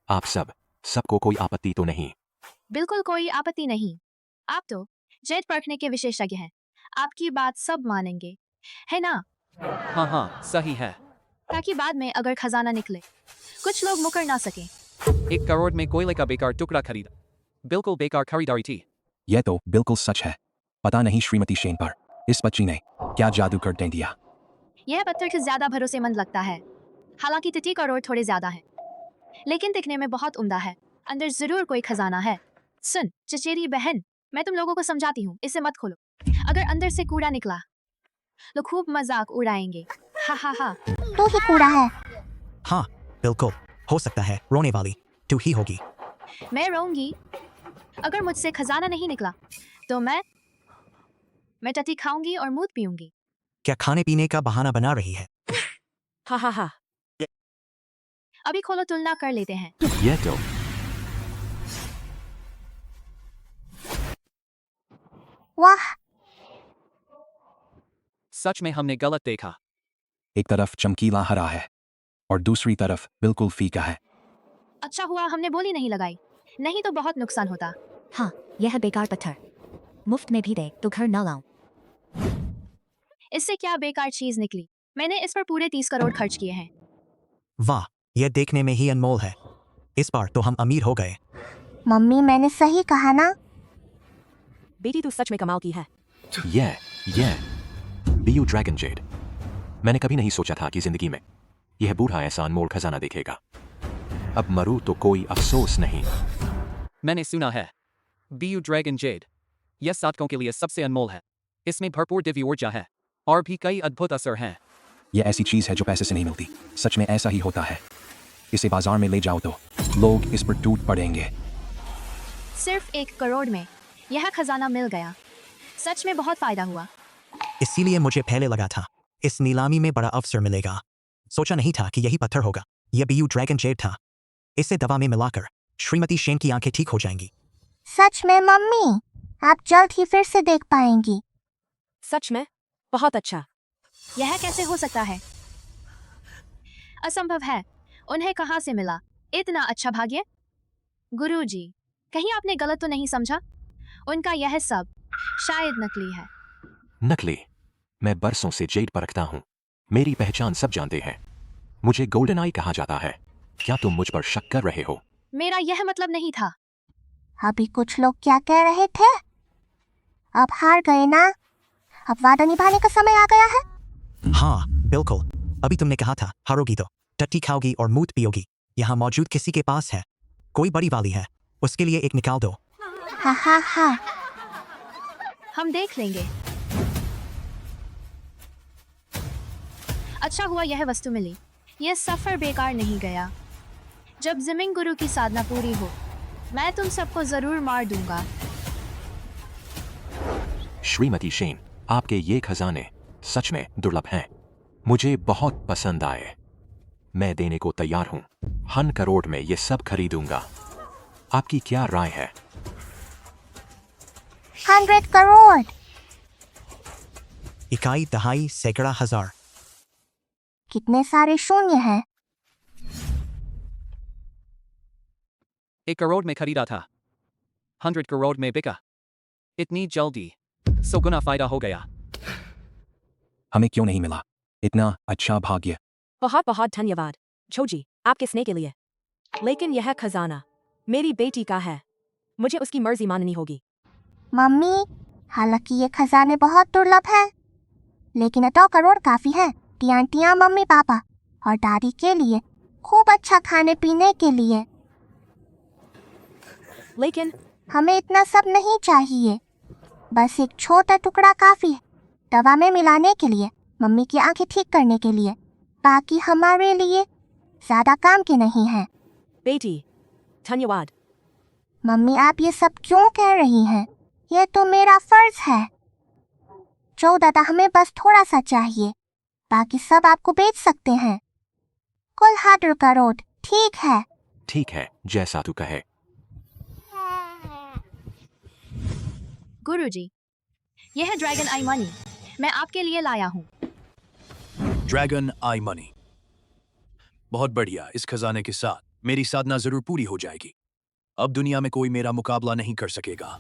आप सबको कोई आपत्ति तो नहीं? बिल्कुल कोई आपत्ति नहीं। आप तो जेड परखने के विशेषज्ञ हैं। आपकी बात सब मानेंगे, है ना? हाँ हाँ, सही है। ताकि बाद में अगर खजाना निकले कुछ लोग मुकर ना सके। 1 करोड़ में कोयले का बेकार टुकड़ा खरीदा। बिल्कुल बेकार खरीदारी थी। यह तो बिल्कुल सच है। पता नहीं श्रीमती शेन पर इस बच्ची ने क्या जादू कर दे दिया। यह पत्थर से ज्यादा भरोसेमंद लगता है। हालांकि 30 करोड़ थोड़े ज्यादा है, लेकिन दिखने में बहुत उम्दा है। अंदर जरूर कोई खजाना है। सुन चचेरी बहन, मैं तुम लोगों को समझाती हूँ, इसे मत खोलो। अगर अंदर से कूड़ा निकला तो खूब मजाक उड़ाएंगे। हा हा हा। तू ही कूड़ा है। हाँ बिल्कुल, हो सकता है रोने वाली तू ही होगी। मैं रोऊंगी अगर मुझसे खजाना नहीं निकला तो मैं टटी खाऊंगी और मूत पीऊंगी। क्या खाने पीने का बहाना बना रही है? हा हा हा। अभी खोलो, तुलना कर लेते हैं। यह तो वाह, सच में हमने गलत देखा। एक तरफ चमकीला हरा है और दूसरी तरफ बिल्कुल फीका है। अच्छा हुआ हमने बोली नहीं लगाई, नहीं तो बहुत नुकसान होता। हाँ, यह बेकार पत्थर मुफ्त में भी दे तो घर न लाऊं। इससे क्या बेकार चीज निकली। मैंने इस पर पूरे 30 करोड़ खर्च किए हैं। वाह, यह देखने में ही अनमोल है। इस बार तो हम अमीर हो गए। मम्मी मैंने सही कहा ना? बेटी तू सच में कमाल की है। यह बीयू ड्रैगन जेड। मैंने कभी नहीं सोचा था कि जिंदगी में यह बूढ़ा ऐसा अनमोल खजाना देखेगा। अब मरूं तो कोई अफसोस नहीं। मैंने सुना है बीयू ड्रैगन जेड यह साधकों के लिए सबसे अनमोल है। इसमें भरपूर दिव्य ऊर्जा है और भी कई अद्भुत असर हैं। यह ऐसी चीज है जो पैसे से नहीं मिलती। सच में ऐसा ही होता है। इसे बाजार में ले जाओ तो लोग इस पर टूट पड़ेंगे। सिर्फ 1 करोड़ में यह खजाना मिल गया। सच में बहुत फायदा हुआ। इसीलिए मुझे पहले लगा था इस नीलामी में बड़ा अवसर मिलेगा। सोचा नहीं था कि यही पत्थर होगा। यह बीयू ड्रैगन जेड था। इसे दवा में मिलाकर श्रीमती शेन की आंखें ठीक हो जाएंगी। सच में मम्मी, आप जल्द ही फिर से देख पाएंगी। सच में बहुत अच्छा। यह कैसे हो सकता है? असंभव है। उन्हें कहाँ से मिला इतना अच्छा भाग्य? गुरुजी, कहीं आपने गलत तो नहीं समझा? उनका यह सब शायद नकली है। नकली? मैं बरसों से जेड परखता हूं। मेरी पहचान सब जानते हैं। मुझे गोल्डन आई कहा जाता है। क्या तुम मुझ पर शक कर रहे हो? मेरा यह मतलब नहीं था। अभी कुछ लोग क्या कह रहे थे? अब हार गए ना? अब वादा निभाने का समय आ गया है। हाँ बिल्कुल, अभी तुमने कहा था हारोगी तो टट्टी खाओगी और मूत पियोगी। यहाँ मौजूद किसी के पास है, कोई बड़ी वाली है, उसके लिए एक निकाल दो। हा हा हा। हम देख लेंगे। अच्छा हुआ यह वस्तु मिली। यह सफर बेकार नहीं गया। जब जिमिंग गुरु की साधना पूरी हो, मैं तुम सबको जरूर मार दूंगा। श्रीमती शेन, आपके ये खजाने सच में दुर्लभ हैं। मुझे बहुत पसंद आए। मैं देने को तैयार हूं। 100 करोड़ में ये सब खरीदूंगा। आपकी क्या राय है? 100 करोड़। इकाई, दहाई, सैकड़ा, हजार। कितने सारे शून्य हैं। 1 करोड़ में खरीदा था, 100 करोड़ में बिका। इतनी जल्दी 100 गुना फायदा हो गया। हमें क्यों नहीं मिला इतना अच्छा भाग्य? बहुत बहुत धन्यवाद छोजी आपके स्नेह के लिए। लेकिन यह खजाना मेरी बेटी का है। मुझे उसकी मर्जी माननी होगी। मम्मी, हालांकि ये खजाने बहुत दुर्लभ हैं, लेकिन 2 करोड़ काफी है टियां मम्मी पापा और दादी के लिए खूब अच्छा खाने पीने के लिए। लेकिन हमें इतना सब नहीं चाहिए। बस एक छोटा टुकड़ा काफी है दवा में मिलाने के लिए, मम्मी की आंखें ठीक करने के लिए। बाकी हमारे लिए ज्यादा काम के नहीं है। बेटी धन्यवाद। मम्मी आप ये सब क्यों कह रही हैं? ये तो मेरा फर्ज है। जो दादा हमें बस थोड़ा सा चाहिए, बाकी सब आपको बेच सकते हैं। कुल 100 करोड़ ठीक है? ठीक है, जैसा तू कहे। गुरुजी, यह ड्रैगन आई मनी मैं आपके लिए लाया हूँ। ड्रैगन आई मनी, बहुत बढ़िया। इस खजाने के साथ मेरी साधना जरूर पूरी हो जाएगी। अब दुनिया में कोई मेरा मुकाबला नहीं कर सकेगा।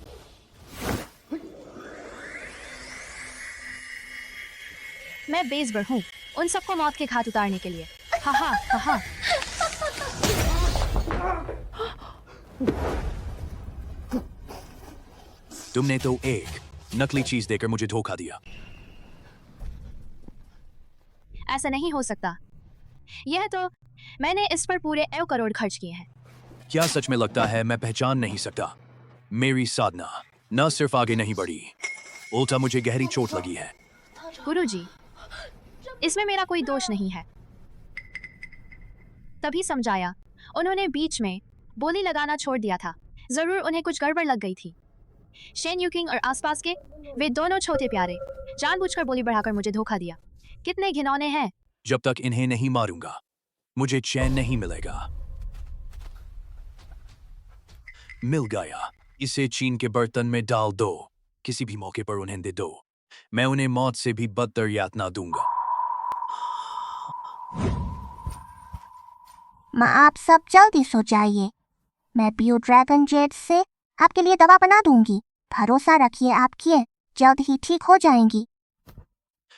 मैं बेसबर हूँ उन सबको मौत के घाट उतारने के लिए। हा हा हा हा। तुमने तो एक नकली चीज देकर मुझे धोखा दिया। ऐसा नहीं हो सकता। यह तो मैंने इस पर पूरे 1 करोड़ खर्च किए हैं। क्या सच में लगता है मैं पहचान नहीं सकता? मेरी साधना न सिर्फ आगे नहीं बढ़ी, उल्टा मुझे गहरी चोट लगी है। गुरुजी, इसमें मेरा कोई दोष नहीं है। तभी समझाया। उन्होंने बीच में बोली लगाना छोड़ दिया था। जरूर उन्हें कुछ गड़बड़ लग गई थी। शेन यूकिंग और आसपास के वे दोनों छोटे प्यारे जानबूझकर बोली बढ़ाकर मुझे धोखा दिया। कितने घिनौने हैं। जब तक इन्हें नहीं मारूंगा मुझे चैन नहीं मिलेगा। मिल गया। इसे चीन के बर्तन में डाल दो। किसी भी मौके पर उन्हें दे दो। मैं उन्हें मौत से भी बदतर यातना दूंगा। माँ आप सब जल्दी सो जाइए। मैं बियो ड्रैगन जेड से आपके लिए दवा बना दूंगी। भरोसा रखिए आपकी जल्द ही ठीक हो जाएंगी।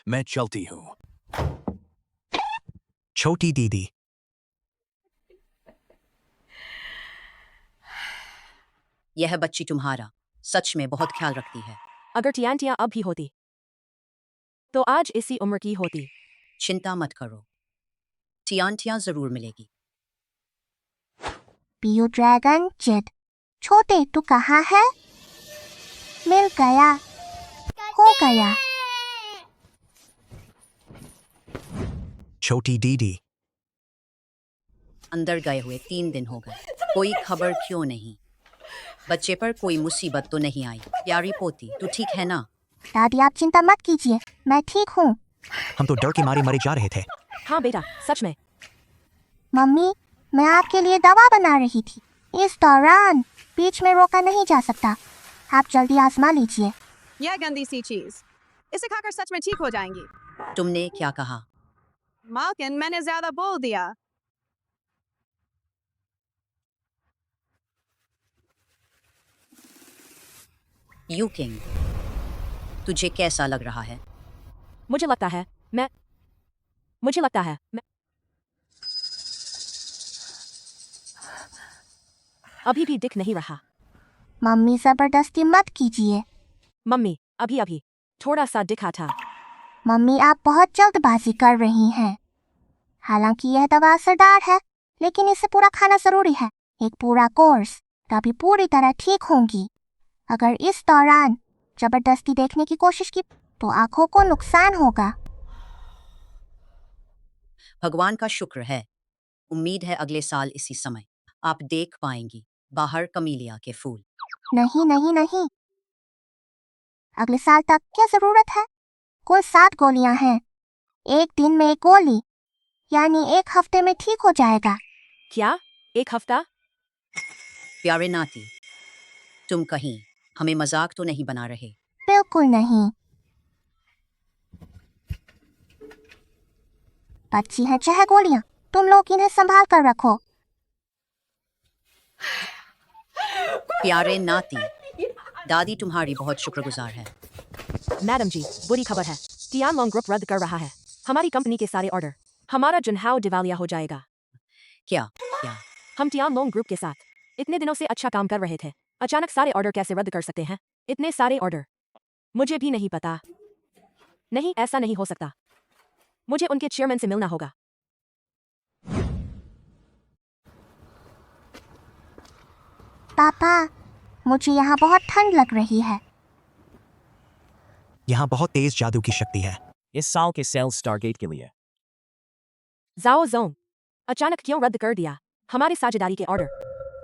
मैं चलती हूँ। छोटी दीदी। यह बच्ची तुम्हारा सच में बहुत ख्याल रखती है। अगर टियांटियाँ अब भी होती तो आज इसी उम्र की होती। चिंता मत करो, टियांटियाँ जरूर मिलेगी। बियो ड्रैगन जेड, छोटे तू कहाँ है? मिल गया, हो गया। छोटी दीदी। अंदर गए हुए 3 दिन हो गए, कोई खबर क्यों नहीं? बच्चे पर कोई मुसीबत तो नहीं आई? प्यारी पोती तू ठीक है ना? दादी आप चिंता मत कीजिए, मैं ठीक हूँ। हम तो डर के मारे मरे जा रहे थे। हाँ बेटा, सच में। मम्मी मैं आपके लिए दवा बना रही थी, इस दौरान बीच में रोका नहीं जा सकता। आप जल्दी आजमा लीजिए। यह गंदी सी चीज, इसे खाकर सच में ठीक हो जाएंगी। तुमने क्या कहा? मालकिन मैंने ज्यादा बोल दिया। यू किंग, तुझे कैसा लग रहा है? मुझे लगता है मैं अभी भी दिख नहीं रहा। मम्मी जबरदस्ती मत कीजिए। मम्मी अभी थोड़ा सा दिखा था। मम्मी आप बहुत जल्दबाजी कर रही हैं। हालांकि यह दवा असरदार है, लेकिन इसे पूरा खाना जरूरी है। एक पूरा कोर्स, तभी पूरी तरह ठीक होंगी। अगर इस दौरान जबरदस्ती देखने की कोशिश की तो आंखों को नुकसान होगा। भगवान का शुक्र है, उम्मीद है अगले साल इसी समय आप देख पाएंगी बाहर कमीलिया के फूल। नहीं नहीं नहीं, अगले साल तक क्या जरूरत है? कुल 7 गोलियां हैं, एक दिन में 1 गोली, यानी 1 हफ्ते में ठीक हो जाएगा। क्या 1 हफ्ता? प्यारे नाती, तुम कहीं हमें मजाक तो नहीं बना रहे? बिल्कुल नहीं। बच्ची है 6 गोलियां, तुम लोग इन्हें संभाल कर रखो। प्यारे नाती, दादी तुम्हारी बहुत शुक्रगुजार है। मैडम जी, बुरी खबर है, टियानलोंग ग्रुप रद्द कर रहा है हमारी कंपनी के सारे ऑर्डर। हमारा जुनहाओ दिवालिया हो जाएगा। क्या? हम टियानलोंग ग्रुप के साथ इतने दिनों से अच्छा काम कर रहे थे, अचानक सारे ऑर्डर कैसे रद्द कर सकते हैं? इतने सारे ऑर्डर, मुझे भी नहीं पता। नहीं, ऐसा नहीं हो सकता। मुझे उनके चेयरमैन से मिलना होगा। पापा, मुझे यहाँ बहुत ठंड लग रही है। यहाँ बहुत तेज जादू की शक्ति है। इस साल के सेल्स स्टारगेट के लिए। जाओ जोंग, अचानक क्यों रद्द कर दिया हमारे साझेदारी के ऑर्डर?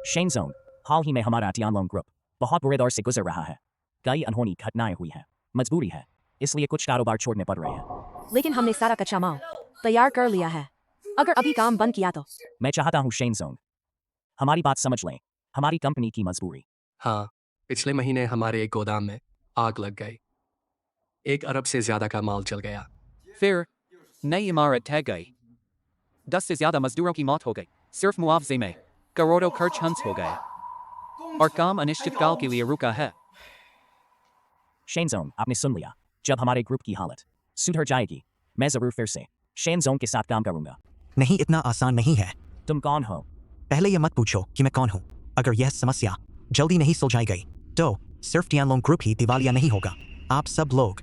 शेन जोंग, हाल ही में हमारा टियानलोंग ग्रुप बहुत बुरे दौर से गुजर रहा है। कई अनहोनी घटनाएं हुई हैं, मजबूरी है, इसलिए कुछ कारोबार छोड़ने पड़ रहे हैं। लेकिन हमने सारा कच्चा माल तैयार कर लिया है, अगर अभी काम बंद किया तो। मैं चाहता हूँ शेन जोंग, हमारी बात समझ लें, हमारी कंपनी की मजबूरी। हाँ, पिछले महीने हमारे एक गोदाम में आग लग गई। 1 अरब से ज्यादा का माल जल गया। फिर नई इमारत ढह गई। 10 से ज्यादा मजदूरों की मौत हो गई। सिर्फ मुआवजे में करोड़ों खर्च हंस हो गए और काम अनिश्चितकाल के लिए रुका है। शेन जोंग, आपने सुन लिया, जब हमारे ग्रुप की हालत सुधर जाएगी, मैं जरूर फिर से शेन जोंग के साथ काम करूंगा। नहीं, इतना आसान नहीं है। तुम कौन हो? पहले ये मत पूछो कि मैं कौन हूँ। अगर यह समस्या जल्दी नहीं सुलझाई गई तो सिर्फ टियानलोंग ग्रुप ही दिवालिया नहीं होगा, आप सब लोग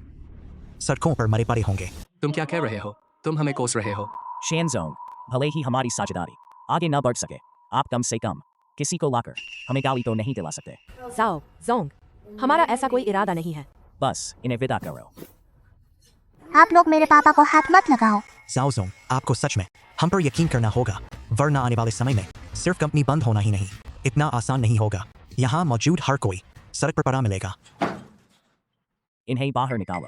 सड़कों पर मरे पड़े होंगे। तुम क्या कह रहे हो? तुम हमें कोस रहे हो? शेन जोंग, भले ही हमारी साझेदारी आगे न बढ़ सके, आप कम से कम किसी को लाकर हमें गाली तो नहीं दिला सकते। जाओ जोंग, हमारा ऐसा कोई इरादा नहीं है। बस इन्हें विदा करो। आप लोग मेरे पापा को हाथ मत लगाओ। जाओ जोंग, आपको सच में हम पर यकीन करना होगा, वरना आने वाले समय में सिर्फ कंपनी बंद होना ही नहीं, इतना आसान नहीं होगा। यहाँ मौजूद हर कोई सड़क पर पड़ा मिलेगा। इन्हें बाहर निकालो।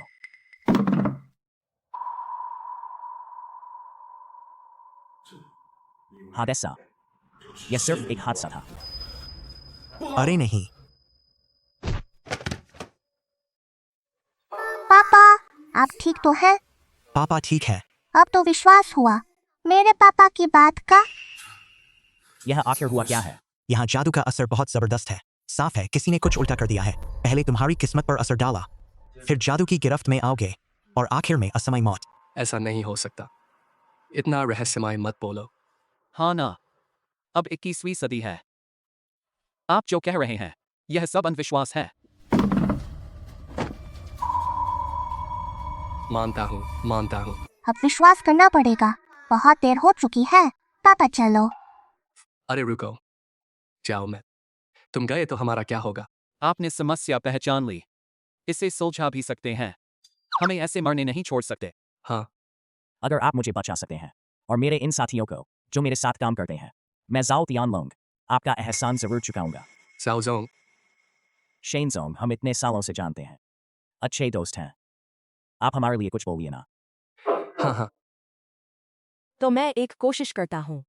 हादसा, यह सिर्फ एक हादसा था। अरे नहीं। पापा, आप ठीक तो हैं? पापा ठीक है। अब तो विश्वास हुआ मेरे पापा की बात का। यह आखिर हुआ क्या है? यहाँ जादू का असर बहुत जबरदस्त है। साफ है किसी ने कुछ उल्टा कर दिया है। पहले तुम्हारी किस्मत पर असर डाला, फिर जादू की गिरफ्त में आओगे और आखिर में असमय मौत। ऐसा नहीं हो सकता। इतना रहस्यमय मत बोलो। हाँ ना, अब 21वीं सदी है। आप जो कह रहे हैं यह सब अंधविश्वास है। मानता हूँ। अब विश्वास करना पड़ेगा, बहुत देर हो चुकी है। पापा चलो। अरे रुको, जाओ मैं। तुम गए तो हमारा क्या होगा? आपने समस्या पहचान ली, इसे सुलझा भी सकते हैं। हमें ऐसे मरने नहीं छोड़ सकते। हाँ, अगर आप मुझे बचा सकते हैं और मेरे इन साथियों को जो मेरे साथ काम करते हैं, मैं जाओ तियानलोंग आपका एहसान जरूर चुकाऊंगा। ज़ाओज़ोंग, शेनजोंग हम इतने सालों से जानते हैं, अच्छे दोस्त हैं। आप हमारे लिए कुछ बोलिए ना। हाँ। तो मैं एक कोशिश करता हूँ,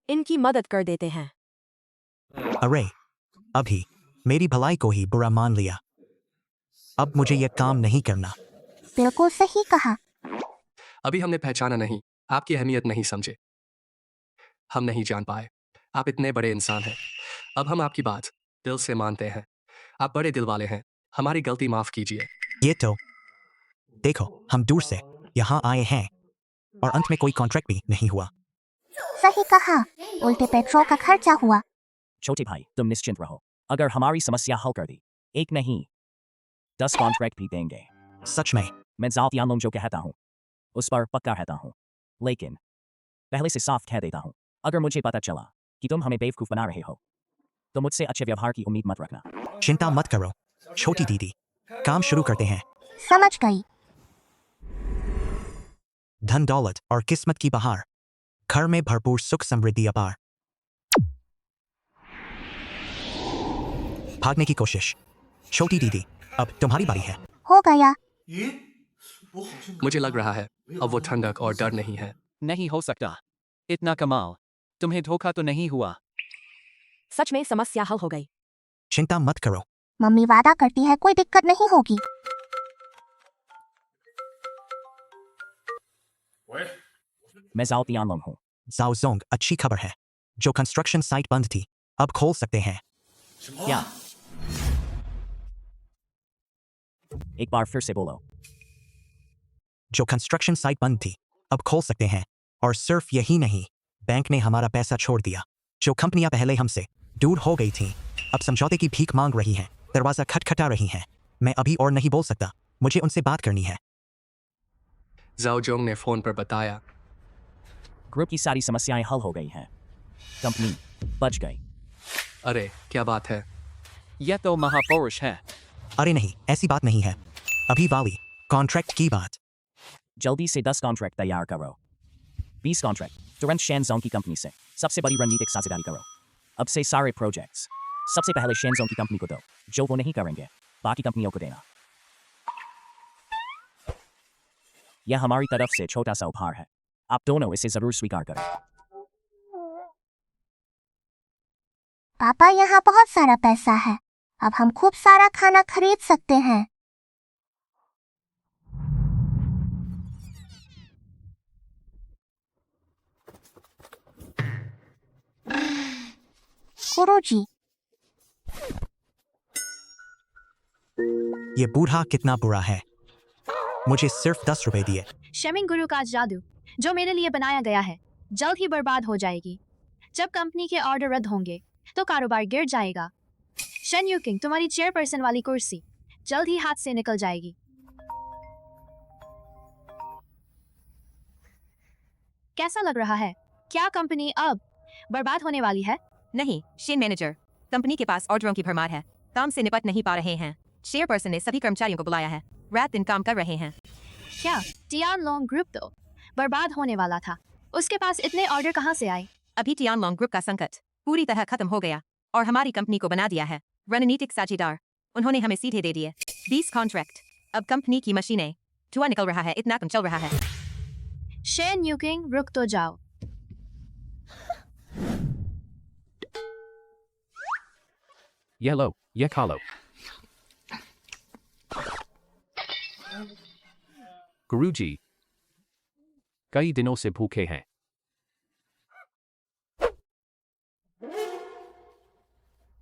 इनकी मदद कर देते हैं। अरे अभी मेरी भलाई को ही बुरा मान लिया। अब मुझे यह काम नहीं करना। बिल्कुल सही कहा। अभी हमने पहचाना नहीं, आपकी अहमियत नहीं समझे। हम नहीं जान पाए आप इतने बड़े इंसान हैं। अब हम आपकी बात दिल से मानते हैं। आप बड़े दिल वाले हैं। हमारी गलती माफ कीजिए। ये तो देखो, हम दूर से यहाँ आए हैं और अंत में कोई कॉन्ट्रैक्ट भी नहीं हुआ। सही कहा, उल्टे पेट्रोल का खर्चा हुआ। छोटे भाई तुम निश्चिंत रहो, अगर हमारी समस्या हल कर दी, 1 नहीं 10 कॉन्ट्रैक्ट भी देंगे। सच में? मैं जाओ तियानलोंग जो कहता हूँ उस पर पक्का रहता हूँ, लेकिन पहले से साफ कह देता हूँ, अगर मुझे पता चला कि तुम हमें बेवकूफ़ बना रहे हो तो मुझसे अच्छे व्यवहार की उम्मीद मत रखना। चिंता मत करो छोटी दीदी, काम शुरू करते हैं। समझ गई। धन दौलत और किस्मत की बहार, घर में भरपूर सुख समृद्धि अपार। भागने की कोशिश। छोटी दीदी अब तुम्हारी बारी है। हो गया। मुझे लग रहा है अब वो ठंडक और डर नहीं है। नहीं हो सकता, इतना कमाल, तुम्हें धोखा तो नहीं हुआ? सच में समस्या हल हो गई। चिंता मत करो, मम्मी वादा करती है कोई दिक्कत नहीं होगी। मैं जाओ तियानलोंग हूँ। ज़ाओज़ोंग अच्छी खबर है, जो कंस्ट्रक्शन साइट बंद थी अब खोल सकते हैं। क्या? एक बार फिर से बोलो। जो कंस्ट्रक्शन साइट बंद थी अब खोल सकते हैं, और सिर्फ यही नहीं, बैंक ने हमारा पैसा छोड़ दिया। जो कंपनियां पहले हमसे दूर हो गई थीं अब समझौते की भीख मांग रही हैं, दरवाजा खटखटा रही हैं। मैं अभी और नहीं बोल सकता, मुझे उनसे बात करनी है। ज़ाओज़ोंग ने फोन पर बताया। ग्रुप की सारी समस्याएं हल हो गई हैं, कंपनी बच गई। अरे क्या बात है? यह तो महापुरुष है। अरे नहीं, ऐसी बात नहीं है। अभी वाली कॉन्ट्रैक्ट की बात। जल्दी से 10 कॉन्ट्रैक्ट तैयार करो। 20 कॉन्ट्रैक्ट तुरंत शेनजोंग की कंपनी से सबसे बड़ी रणनीतिक साझेदारी करो। अब से सारे प्रोजेक्ट्स सबसे पहले शेनजोंग की कंपनी को दो, जो वो नहीं करेंगे बाकी कंपनियों को देना। यह हमारी तरफ से छोटा सा उपहार है, आप दोनों इसे जरूर स्वीकार करें। पापा यहाँ बहुत सारा पैसा है, अब हम खूब सारा खाना खरीद सकते हैं। गुरुजी, ये बूढ़ा कितना बुरा है, मुझे सिर्फ 10 रुपए दिए। शेमिंग गुरु का जादू जो मेरे लिए बनाया गया है जल्द ही बर्बाद हो जाएगी। जब कंपनी के ऑर्डर रद्द होंगे तो कारोबार गिर जाएगा। शन यूकिंग, तुम्हारी चेयरपर्सन वाली कुर्सी जल्द ही हाथ से निकल जाएगी। कैसा लग रहा है? क्या कंपनी अब बर्बाद होने वाली है? नहीं शेन मैनेजर, कंपनी के पास ऑर्डरों की भरमार है, काम से निपट नहीं पा रहे हैं। चेयरपर्सन ने सभी कर्मचारियों को बुलाया है, रात दिन काम कर रहे हैं। क्या तियानलोंग ग्रुप तो बर्बाद होने वाला था? उसके पास इतने ऑर्डर कहाँ से आए? अभी तियानलोंग ग्रुप का संकट पूरी तरह खत्म हो गया और हमारी कंपनी को बना दिया है रणनीतिक साझेदार। उन्होंने हमें सीधे दे दिए 20 कॉन्ट्रैक्ट। अब कंपनी की मशीनें धुआं निकल रहा है, इतना कम चल रहा है। शेन यूकिंग, रुक तो जाओ। यह लो, यह खा लो। गुरुजी, कई दिनों से भूखे हैं।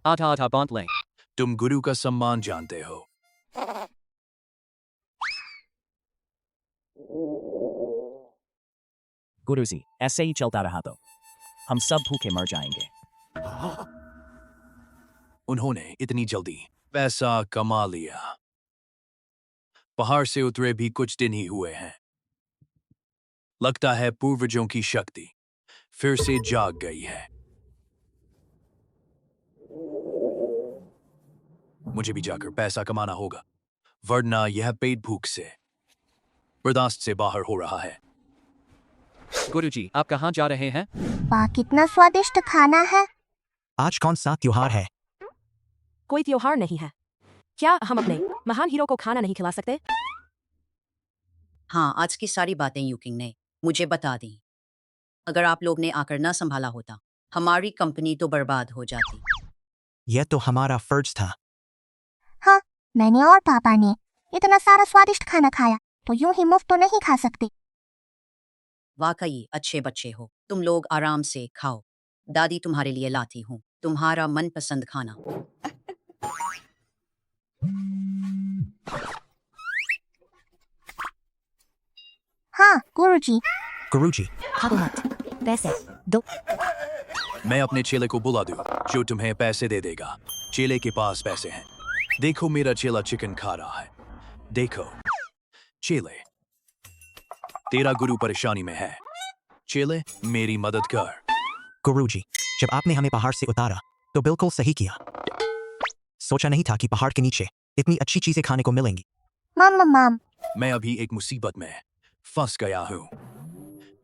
आधा आधा बांट लें। तुम गुरु का सम्मान जानते हो। गुरुजी, ऐसे ही चलता रहा तो हम सब भूखे मर जाएंगे। उन्होंने इतनी जल्दी पैसा कमा लिया। पहाड़ से उतरे भी कुछ दिन ही हुए हैं। लगता है पूर्वजों की शक्ति फिर से जाग गई है। मुझे भी जाकर पैसा कमाना होगा, वरना यह पेट भूख से बर्दाश्त से बाहर हो रहा है। गुरुजी, आप कहाँ जा रहे हैं? वाह कितना स्वादिष्ट खाना है। आज कौन सा त्योहार है? कोई त्योहार नहीं है। क्या हम अपने महान हीरो को खाना नहीं खिला सकते? हाँ, आज की सारी बातें यूकिंग ने मुझे बता दी। अगर आप लोग ने आकर ना संभाला होता, हमारी कंपनी तो बर्बाद हो जाती। यह तो हमारा फर्ज था। हाँ, मैंने और पापा ने इतना सारा स्वादिष्ट खाना खाया, तो यूं ही मुफ्त तो नहीं खा सकते। वाकई अच्छे बच्चे हो, तुम लोग आराम से खाओ। दादी तुम्हारे लिए लाती हूँ तुम्हारा मनपसंद खाना। हाँ गुरुजी। गुरुजी, खाओ मत, पैसे दो। मैं अपने चेले को बुला दूं, जो तुम्हें पैसे दे देगा। चेले के पास पैसे हैं। देखो मेरा चेला चिकन खा रहा है। देखो चेले, तेरा गुरु परेशानी में है। चेले, मेरी मदद कर। गुरुजी, जब आपने हमें पहाड़ से उतारा तो बिल्कुल सही किया। सोचा नहीं था कि पहाड़ के नीचे इतनी अच्छी चीजें खाने को मिलेंगी। मम मैं अभी एक मुसीबत में फंस गया हूँ।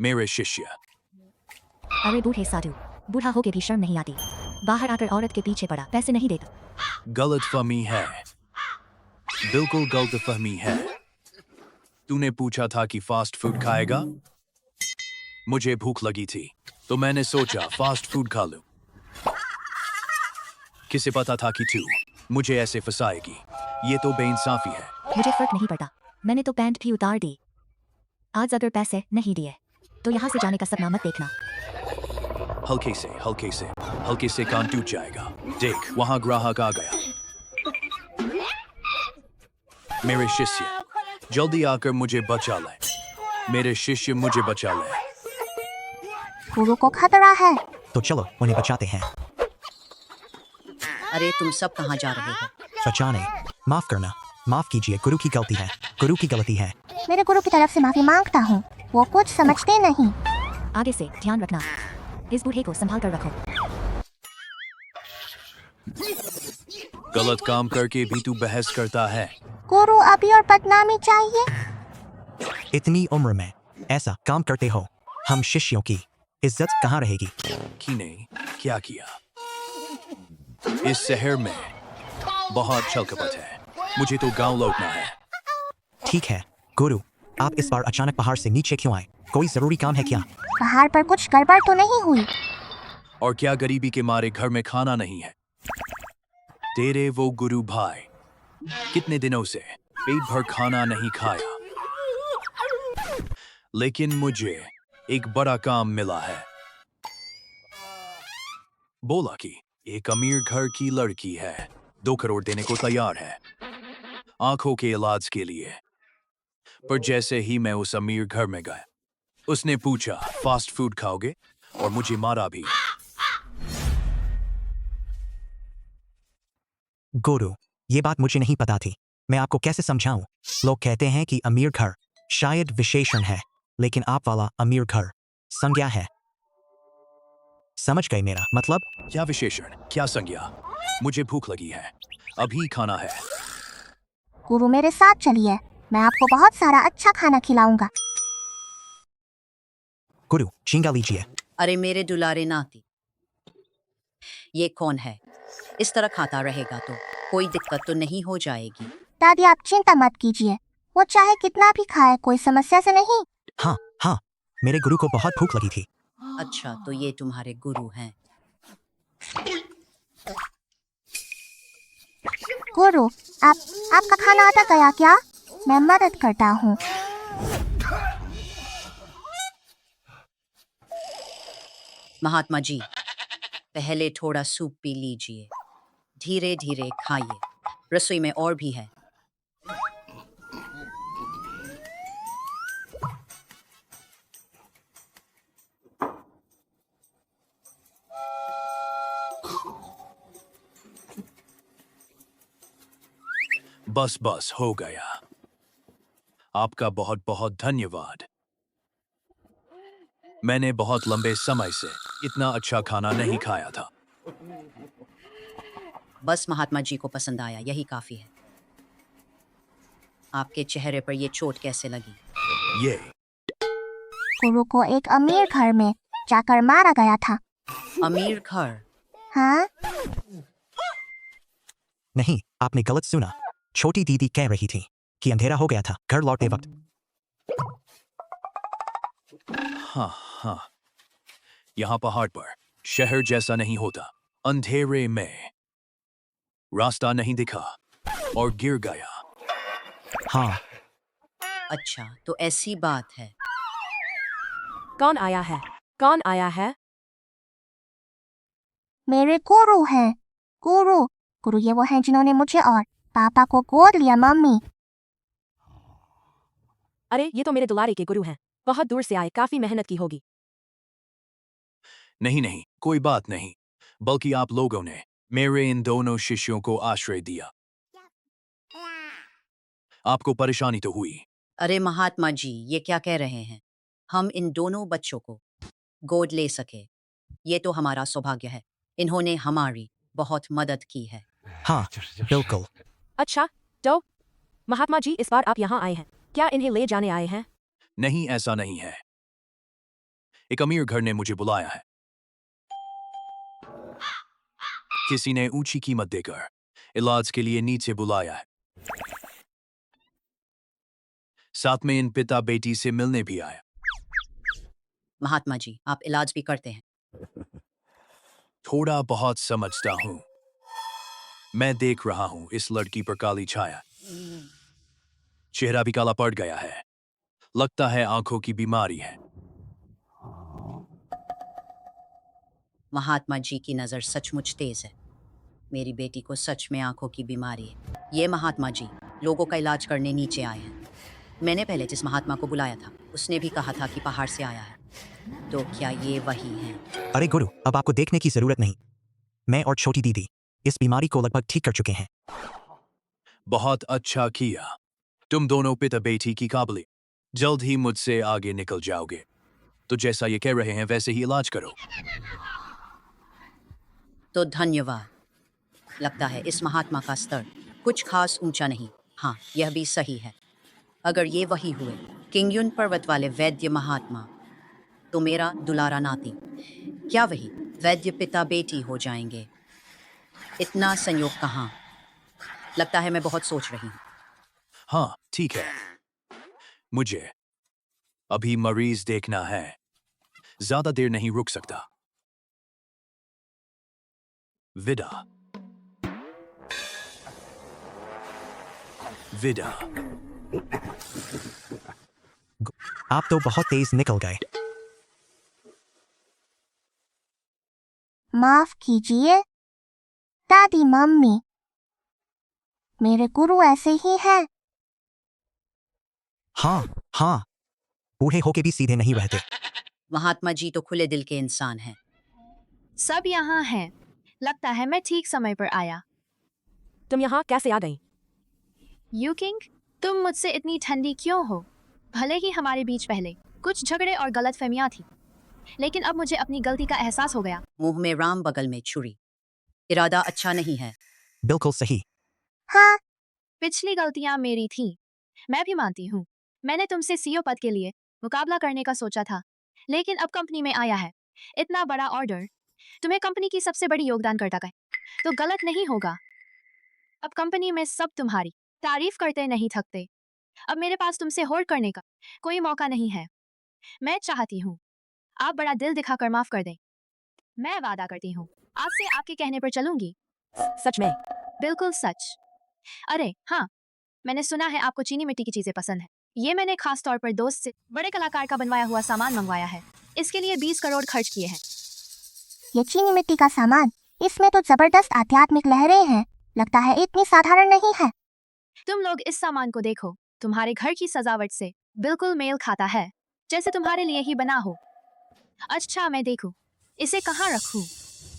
मेरे शिष्य। अरे बूढ़े साधु, बूढ़ा होके भी शर्म नहीं आती। बाहर आकर औरत के पीछे पड़ा, पैसे नहीं देता। गलतफहमी है, बिल्कुल गलतफहमी है। तूने पूछा था कि फास्ट फूड खाएगा। मुझे भूख लगी थी तो मैंने सोचा फास्ट फूड खा लूं। किसे पता था कि तू मुझे ऐसे फंसाएगी। ये तो बेइंसाफी है। मुझे फर्क नहीं पड़ता, मैंने तो पैंट भी उतार दी। आज अगर पैसे नहीं दिए तो यहाँ से जाने का सपना मत देखना। हल्के से कान टूट जाएगा। देख, वहां ग्राहक आ गया। मेरे शिष्य, जल्दी आकर मुझे बचा ले। मेरे शिष्य, मुझे बचा ले। गुरु को खतरा है। तो चलो उन्हें बचाते हैं। अरे तुम सब कहाँ जा रहे हो? बचाने? माफ करना, माफ कीजिए, गुरु की गलती है। गुरु की गलती है। मेरे गुरु की तरफ से माफी मांगता हूँ, वो कुछ समझते नहीं। आगे से ध्यान रखना, इस बूढ़े को संभाल कर रखो। गलत काम करके भी तू बहस करता है। गुरु अभी और बदनामी चाहिए। इतनी उम्र में ऐसा काम करते हो, हम शिष्यों की इज्जत कहाँ रहेगी? किने क्या किया? इस शहर में बहुत छलकपट है। मुझे तो गांव लौटना है। ठीक है गुरु, आप इस बार अचानक पहाड़ से नीचे क्यों आए? कोई जरूरी काम है क्या? पहाड़ पर कुछ गड़बड़ तो नहीं हुई? और क्या गरीबी के मारे घर में खाना नहीं है? तेरे वो गुरु भाई कितने दिनों से पेट भर खाना नहीं खाया, लेकिन मुझे एक बड़ा काम मिला है। बोला कि एक अमीर घर की लड़की है, 2 करोड़ देने को तैयार है आंखों के इलाज के लिए। पर जैसे ही मैं उस अमीर घर में गया, उसने पूछा फास्ट फूड खाओगे, और मुझे मारा भी। गुरु, ये बात मुझे नहीं पता थी। मैं आपको कैसे समझाऊं? लोग कहते हैं कि अमीर घर शायद विशेषण है, लेकिन आप वाला अमीर घर संज्ञा है। समझ गए मेरा मतलब? क्या विशेषण, क्या संज्ञा? मुझे भूख लगी है, अभी खाना है। गुरु मेरे साथ चलिए, मैं आपको बहुत सारा अच्छा खाना खिलाऊंगा। गुरु, झींगा लीजिए। अरे मेरे दुलारे नाती, ये कौन है? इस तरह खाता रहेगा तो कोई दिक्कत तो नहीं हो जाएगी। दादी आप चिंता मत कीजिए, वो चाहे कितना भी खाए कोई समस्या से नहीं। हाँ, मेरे गुरु को बहुत भूख लगी थी। अच्छा, तो ये तुम्हारे गुरु हैं। गुरु, आपका खाना आता गया क्या? मैं मदद करता हूँ। महात्मा जी, पहले थोड़ा सूप पी लीजिए। धीरे धीरे खाइए, रसोई में और भी है। बस बस हो गया। आपका बहुत बहुत धन्यवाद। मैंने बहुत लंबे समय से इतना अच्छा खाना नहीं खाया था। बस महात्मा जी को पसंद आया, यही काफी है। आपके चेहरे पर ये चोट कैसे लगी? ये गुरु को एक अमीर घर में जाकर मारा गया था। अमीर घर? हाँ, नहीं, आपने गलत सुना। छोटी दीदी कह रही थी कि अंधेरा हो गया था घर लौटते वक्त। हाँ, यहाँ पहाड़ पर शहर जैसा नहीं होता। अंधेरे में रास्ता नहीं दिखा और गिर गया। हाँ, अच्छा, तो ऐसी बात है। कौन आया है? कौन आया है? मेरे गुरु हैं। गुरु ये वो हैं जिन्होंने मुझे और पापा को गोद लिया। मम्मी, अरे ये तो मेरे दुलारे के गुरु हैं। बहुत दूर से आए, काफी मेहनत की होगी। नहीं, कोई बात नहीं, बल्कि आप लोगों ने मेरे इन दोनों शिष्यों को आश्रय दिया। आपको परेशानी तो हुई। अरे महात्मा जी, ये क्या कह रहे हैं? हम इन दोनों बच्चों को गोद ले सके, ये तो हमारा सौभाग्य है। इन्होंने हमारी बहुत मदद की है। हाँ, बिल्कुल। अच्छा, तो महात्मा जी इस बार आप यहाँ आए हैं, क्या इन्हें ले जाने आए हैं? नहीं, ऐसा नहीं है। एक अमीर घर ने मुझे बुलाया है। किसी ने ऊंची कीमत देकर इलाज के लिए नीचे बुलाया है। साथ में इन पिता बेटी से मिलने भी आया। महात्मा जी, आप इलाज भी करते हैं? थोड़ा बहुत समझता हूँ। मैं देख रहा हूँ इस लड़की पर काली छाया, चेहरा भी काला पड़ गया है। लगता है आंखों की बीमारी है। महात्मा जी की नज़र सचमुच तेज है। मेरी बेटी को सच में आंखों की बीमारी है। ये महात्मा जी लोगों का इलाज करने नीचे आए हैं। मैंने पहले जिस महात्मा को बुलाया था उसने भी कहा था कि पहाड़ से आया है। तो क्या ये वही है? अरे गुरु, अब आपको देखने की जरूरत नहीं। मैं और छोटी दीदी इस बीमारी को लगभग ठीक कर चुके हैं। बहुत अच्छा किया। तुम दोनों पिता बेटी की काबिल जल्द ही मुझसे आगे निकल जाओगे। तो जैसा ये कह रहे हैं वैसे ही इलाज करो। तो धन्यवाद। लगता है इस महात्मा का स्तर कुछ खास ऊंचा नहीं। हाँ, यह भी सही है। अगर ये वही हुए किंगयुन पर्वत वाले वैद्य महात्मा, तो मेरा दुलारा नाती, क्या वही वैद्य पिता बेटी हो जाएंगे? इतना संयोग कहाँ? लगता है मैं बहुत सोच रही हूँ। हाँ, ठीक है। मुझे अभी मरीज देखना है, ज्यादा देर नहीं रुक सकता। विदा। आप तो बहुत तेज निकल गए। माफ कीजिए दादी, मम्मी, मेरे गुरु ऐसे ही हैं। हाँ, बूढ़े होके भी सीधे नहीं रहते। महात्मा जी तो खुले दिल के इंसान हैं। सब यहाँ हैं। लगता है मैं ठीक समय पर आया। तुम यहाँ कैसे आ गई? यू किंग, तुम मुझसे इतनी ठंडी क्यों हो? भले ही हमारे बीच पहले कुछ झगड़े और गलतफहमियां थी, लेकिन अब मुझे अपनी गलती का एहसास हो गया। मुंह में राम, बगल में छुरी। इरादा अच्छा नहीं है। बिल्कुल सही। हाँ, पिछली गलतियां मेरी थी, मैं भी मानती हूँ। मैंने तुमसे सीईओ पद के लिए मुकाबला करने का सोचा था, लेकिन अब कंपनी में आया है इतना बड़ा ऑर्डर, तुम्हें कंपनी की सबसे बड़ी योगदानकर्ता का तो गलत नहीं होगा। अब कंपनी में सब तुम्हारी तारीफ करते नहीं थकते। अब मेरे पास तुमसे होल्ड करने का कोई मौका नहीं है। मैं चाहती हूँ आप बड़ा दिल दिखाकर माफ कर दें। मैं वादा करती हूँ आज से आपके कहने पर चलूंगी। सच में? बिल्कुल सच। अरे हाँ, मैंने सुना है आपको चीनी मिट्टी की चीजें पसंद है। ये मैंने खास तौर पर दोस्त से बड़े कलाकार का बनवाया हुआ सामान मंगवाया है। इसके लिए 20 करोड़ खर्च किए हैं। ये चीनी मिट्टी का सामान इसमें तो जबरदस्त आध्यात्मिक लहरें हैं। लगता है इतनी साधारण नहीं है। तुम लोग इस सामान को देखो, तुम्हारे घर की सजावट से बिल्कुल मेल खाता है, जैसे तुम्हारे लिए ही बना हो। अच्छा, मैं देखूं, इसे कहाँ रखूं?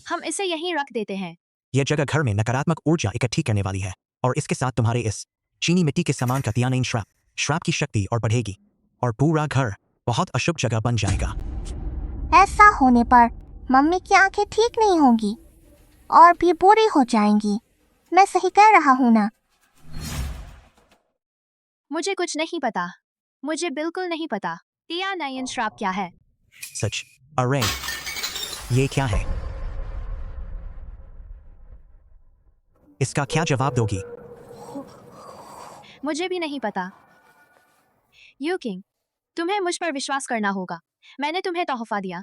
हम इसे यहीं रख देते हैं। यह जगह घर में नकारात्मक ऊर्जा इकट्ठी करने वाली है, और इसके साथ तुम्हारे इस चीनी मिट्टी के सामान का त्यानीन श्राप की शक्ति और बढ़ेगी, और पूरा घर बहुत अशुभ जगह बन जाएगा। ऐसा होने पर मम्मी की आंखें ठीक नहीं होंगी और भी बुरी हो जाएंगी। मैं सही कह रहा हूँ ना? मुझे कुछ नहीं पता, मुझे बिल्कुल नहीं पता। त्यानीन श्राप क्या है? सच? अरे ये क्या है? इसका क्या जवाब दोगी? मुझे भी नहीं पता। यू किंग, तुम्हें मुझ पर विश्वास करना होगा। मैंने तुम्हें तोहफा दिया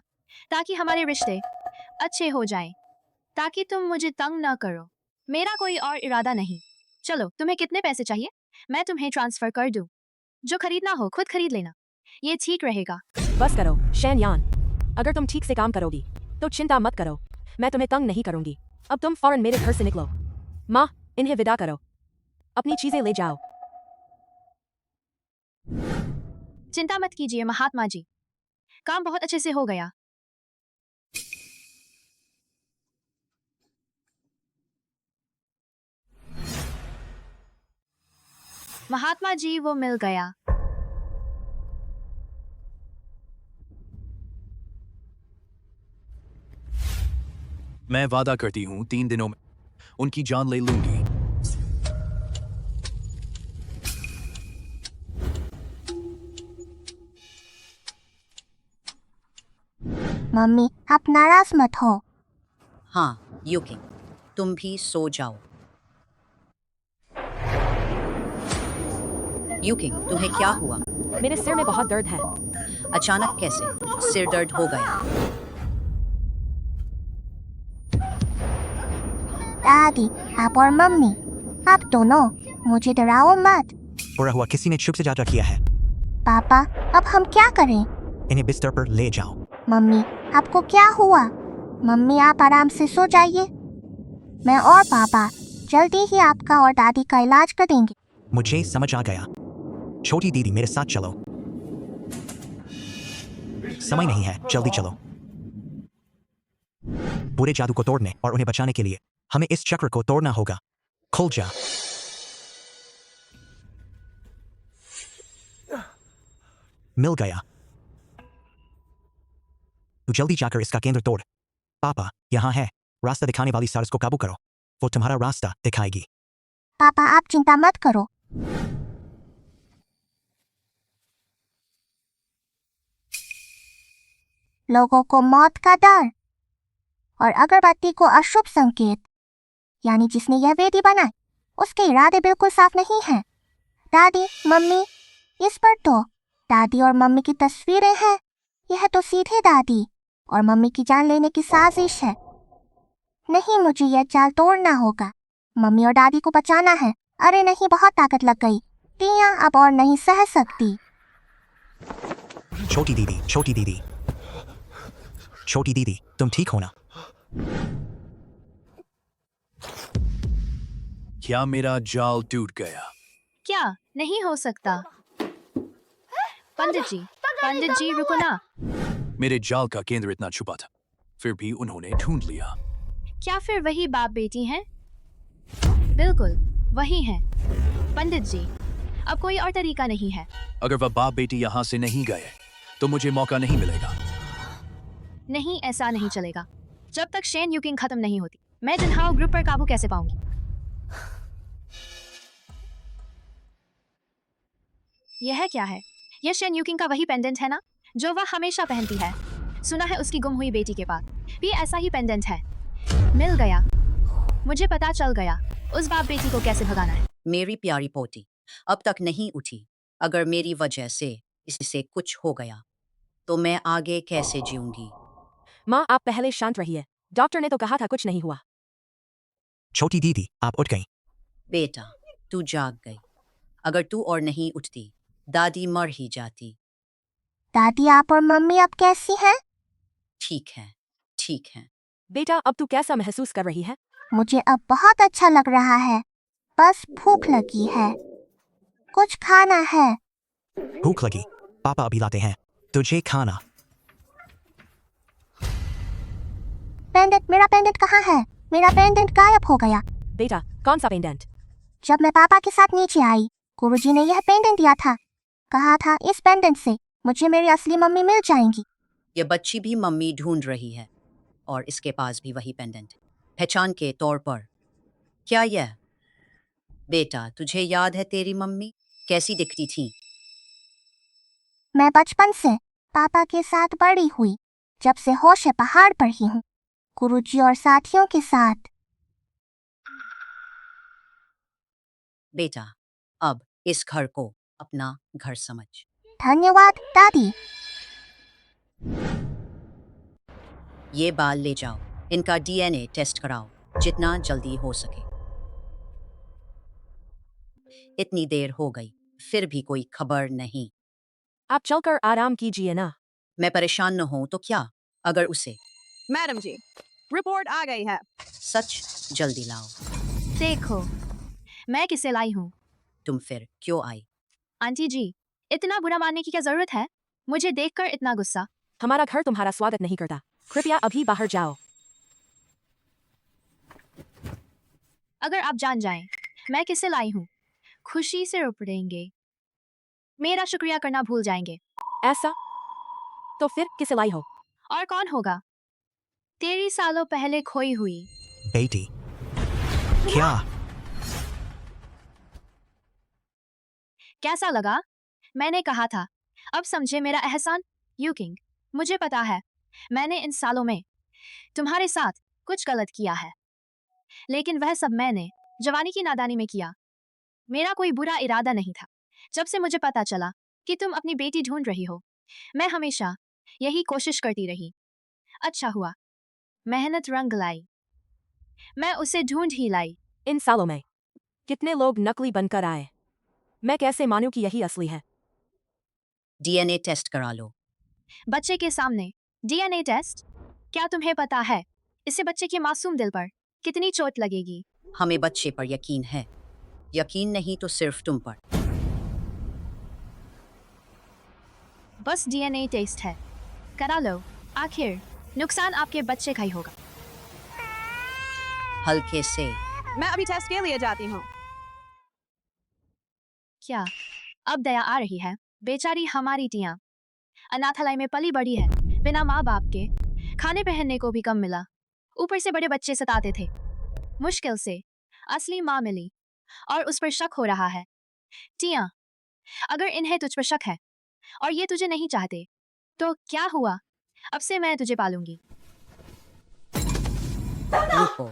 ताकि हमारे रिश्ते अच्छे हो जाएं, ताकि तुम मुझे तंग न करो। मेरा कोई और इरादा नहीं। चलो, तुम्हें कितने पैसे चाहिए? मैं तुम्हें ट्रांसफर कर दूं। जो खरीदना हो खुद खरीद लेना, ये ठीक रहेगा। बस करो शैन यान, अगर तुम ठीक से काम करोगी तो चिंता मत करो, मैं तुम्हें तंग नहीं करूंगी। अब तुम फौरन मेरे घर से निकलो। माँ, इन्हें विदा करो, अपनी चीजें ले जाओ। चिंता मत कीजिए महात्मा जी, काम बहुत अच्छे से हो गया। महात्मा जी, वो मिल गया। मैं वादा करती हूँ 3 दिनों में उनकी जान ले लूंगी। मम्मी, आप नाराज मत हो। हाँ यू किंग, तुम भी सो जाओ। यू किंग, तुम्हें क्या हुआ? मेरे सिर में बहुत दर्द है। अचानक कैसे सिर दर्द हो गया? दादी, आप और मम्मी, आप दोनों मुझे डराओ मत। बुरा हुआ किसी ने चुप से ज्यादा किया है। पापा, अब हम क्या करें? इन्हें बिस्तर पर ले जाओ। मम्मी, आपको क्या हुआ? मम्मी, आप आराम से सो जाइए। मैं और पापा जल्दी ही आपका और दादी का इलाज कर देंगे। मुझे समझ आ गया। छोटी दीदी, मेरे साथ चलो। समय नहीं है, जल्दी चलो। बुरे जादू को तोड़ने और उन्हें बचाने के लिए हमें इस चक्र को तोड़ना होगा। खुल जा। मिल गया। तू जल्दी जाकर इसका केंद्र तोड़। पापा यहाँ है, रास्ता दिखाने वाली सारस को काबू करो, वो तुम्हारा रास्ता दिखाएगी। पापा, आप चिंता मत करो। लोगों को मौत का डर और अगरबत्ती को अशुभ संकेत, यानी जिसने यह वेदी बनाई उसके इरादे बिल्कुल साफ नहीं हैं। दादी, मम्मी, इस पर तो दादी और मम्मी की तस्वीरें हैं। यह तो सीधे दादी और मम्मी की जान लेने की साजिश है। नहीं, मुझे यह चाल तोड़ना होगा। मम्मी और दादी को बचाना है। अरे नहीं, बहुत ताकत लग गई। टिया अब और नहीं सह सकती। छोटी दीदी, छोटी दीदी, छोटी दीदी, तुम ठीक हो ना? क्या मेरा जाल टूट गया? क्या? नहीं हो सकता। पंडित जी रुको ना। मेरे जाल का केंद्र इतना छुपा था, फिर भी उन्होंने ढूंढ लिया। क्या फिर वही बाप बेटी हैं? बिल्कुल वही हैं। पंडित जी, अब कोई और तरीका नहीं है। अगर वह बाप बेटी यहाँ से नहीं गए तो मुझे मौका नहीं मिलेगा। नहीं, ऐसा नहीं चलेगा। जब तक शेन यूकिंग खत्म नहीं होती, मैं जिनहाओ ग्रुप पर काबू कैसे पाऊंगी? यह क्या है? यह शेन यूकिंग का वही पेंडेंट है ना, जो वह हमेशा पहनती है। सुना है उसकी गुम हुई बेटी के पास भी ऐसा ही पेंडेंट है। मिल गया, मुझे पता चल गया उस बाप बेटी को कैसे भगाना है। मेरी प्यारी पोती अब तक नहीं उठी। अगर मेरी वजह से इससे कुछ हो गया तो मैं आगे कैसे जीऊंगी? माँ, आप पहले शांत रहिए। डॉक्टर ने तो कहा था कुछ नहीं हुआ। छोटी दीदी, आप उठ गई। बेटा, तू जाग गई। अगर तू और नहीं उठती, दादी मर ही जाती। दादी, आप और मम्मी अब कैसी हैं? ठीक है, ठीक है। बेटा अब तू कैसा महसूस कर रही है? मुझे अब बहुत अच्छा लग रहा है। बस भूख लगी है। कुछ खाना है। भूख लगी, पापा अभी लाते हैं तुझे खाना। पेंडेंट, मेरा पेंडेंट कहाँ है? मेरा पेंडेंट गायब हो गया। बेटा कौन सा पेंडेंट? जब मैं पापा के साथ नीचे आई, गुरुजी ने यह पेंडेंट दिया था। कहा था इस पेंडेंट से मुझे मेरी असली मम्मी मिल जाएंगी। यह बच्ची भी मम्मी ढूंढ रही है और इसके पास भी वही पेंडेंट, पहचान के तौर पर। क्या यह? बेटा तुझे याद है तेरी मम्मी कैसी दिखती थी? मैं बचपन से पापा के साथ बड़ी हुई। जब से होश है पहाड़ पर ही हूँ, गुरुजी और साथियों के साथ। बेटा अब इस घर को अपना घर समझ। धन्यवाद दादी। ये बाल ले जाओ, इनका डीएनए टेस्ट कराओ जितना जल्दी हो सके। इतनी देर हो गई फिर भी कोई खबर नहीं। आप चलकर आराम कीजिए ना। मैं परेशान न हूं तो क्या, अगर उसे। मैडम जी, रिपोर्ट आ गई है। सच जल्दी लाओ। देखो मैं किसे लाई हूँ। तुम फिर क्यों आई? आंटी जी, इतना बुरा मानने की क्या जरूरत है? मुझे देखकर इतना गुस्सा। हमारा घर तुम्हारा स्वागत नहीं करता। कृपया अभी बाहर जाओ। अगर आप जान जाएं मैं किसे लाई हूँ, खुशी से रो पड़ेंगे। मेरा शुक्रिया करना भूल जाएंगे। ऐसा? तो फिर किसे लाई हो? और कौन होगा? 13 सालों पहले खोई हुई बेटी। क्या? कैसा लगा? मैंने कहा था। अब समझे मेरा एहसान? यू किंग, मुझे पता है मैंने इन सालों में तुम्हारे साथ कुछ गलत किया है, लेकिन वह सब मैंने जवानी की नादानी में किया। मेरा कोई बुरा इरादा नहीं था। जब से मुझे पता चला कि तुम अपनी बेटी ढूंढ रही हो, मैं हमेशा यही कोशिश करती रही। अच्छा हुआ मेहनत रंग लाई। मैं उसे ढूंढ ही लाई। इन सालों में कितने लोग नकली बनकर आए? मैं कैसे मानूं कि यही असली है? डीएनए टेस्ट करा लो। बच्चे के सामने डीएनए टेस्ट? क्या तुम्हें पता है इससे बच्चे के मासूम दिल पर कितनी चोट लगेगी? हमें बच्चे पर यकीन है। यकीन नहीं तो सिर्फ तुम पर। बस डीएनए टेस्ट है, करा लो। आखिर नुकसान आपके बच्चे का ही होगा। हल्के से। मैं अभी टेस्ट के लिए जाती हूँ। क्या अब दया आ रही है? बेचारी हमारी टिया अनाथालय में पली बड़ी है, बिना माँ बाप के। खाने पहनने को भी कम मिला, ऊपर से बड़े बच्चे सताते थे। मुश्किल से असली माँ मिली और उस पर शक हो रहा है। टिया, अगर इन्हें तुझ पर शक है और ये तुझे नहीं चाहते तो क्या हुआ? अब से मैं तुझे पालूंगी। रुको।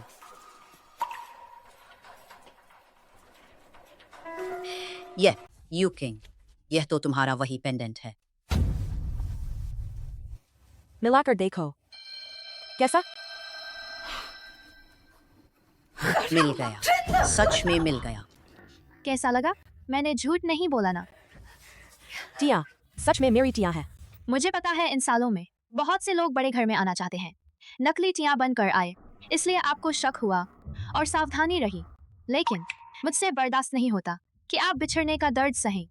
यह यू किंग, यह तो तुम्हारा वही पेंडेंट है। मिलाकर देखो। कैसा? मिल गया, सच में मिल गया। कैसा लगा? मैंने झूठ नहीं बोला ना। टिया सच में मेरी टिया है। मुझे पता है इन सालों में बहुत से लोग बड़े घर में आना चाहते हैं, नकली टिया बनकर आए, इसलिए आपको शक हुआ और सावधानी रही। लेकिन मुझसे बर्दाश्त नहीं होता कि आप बिछड़ने का दर्द सहें,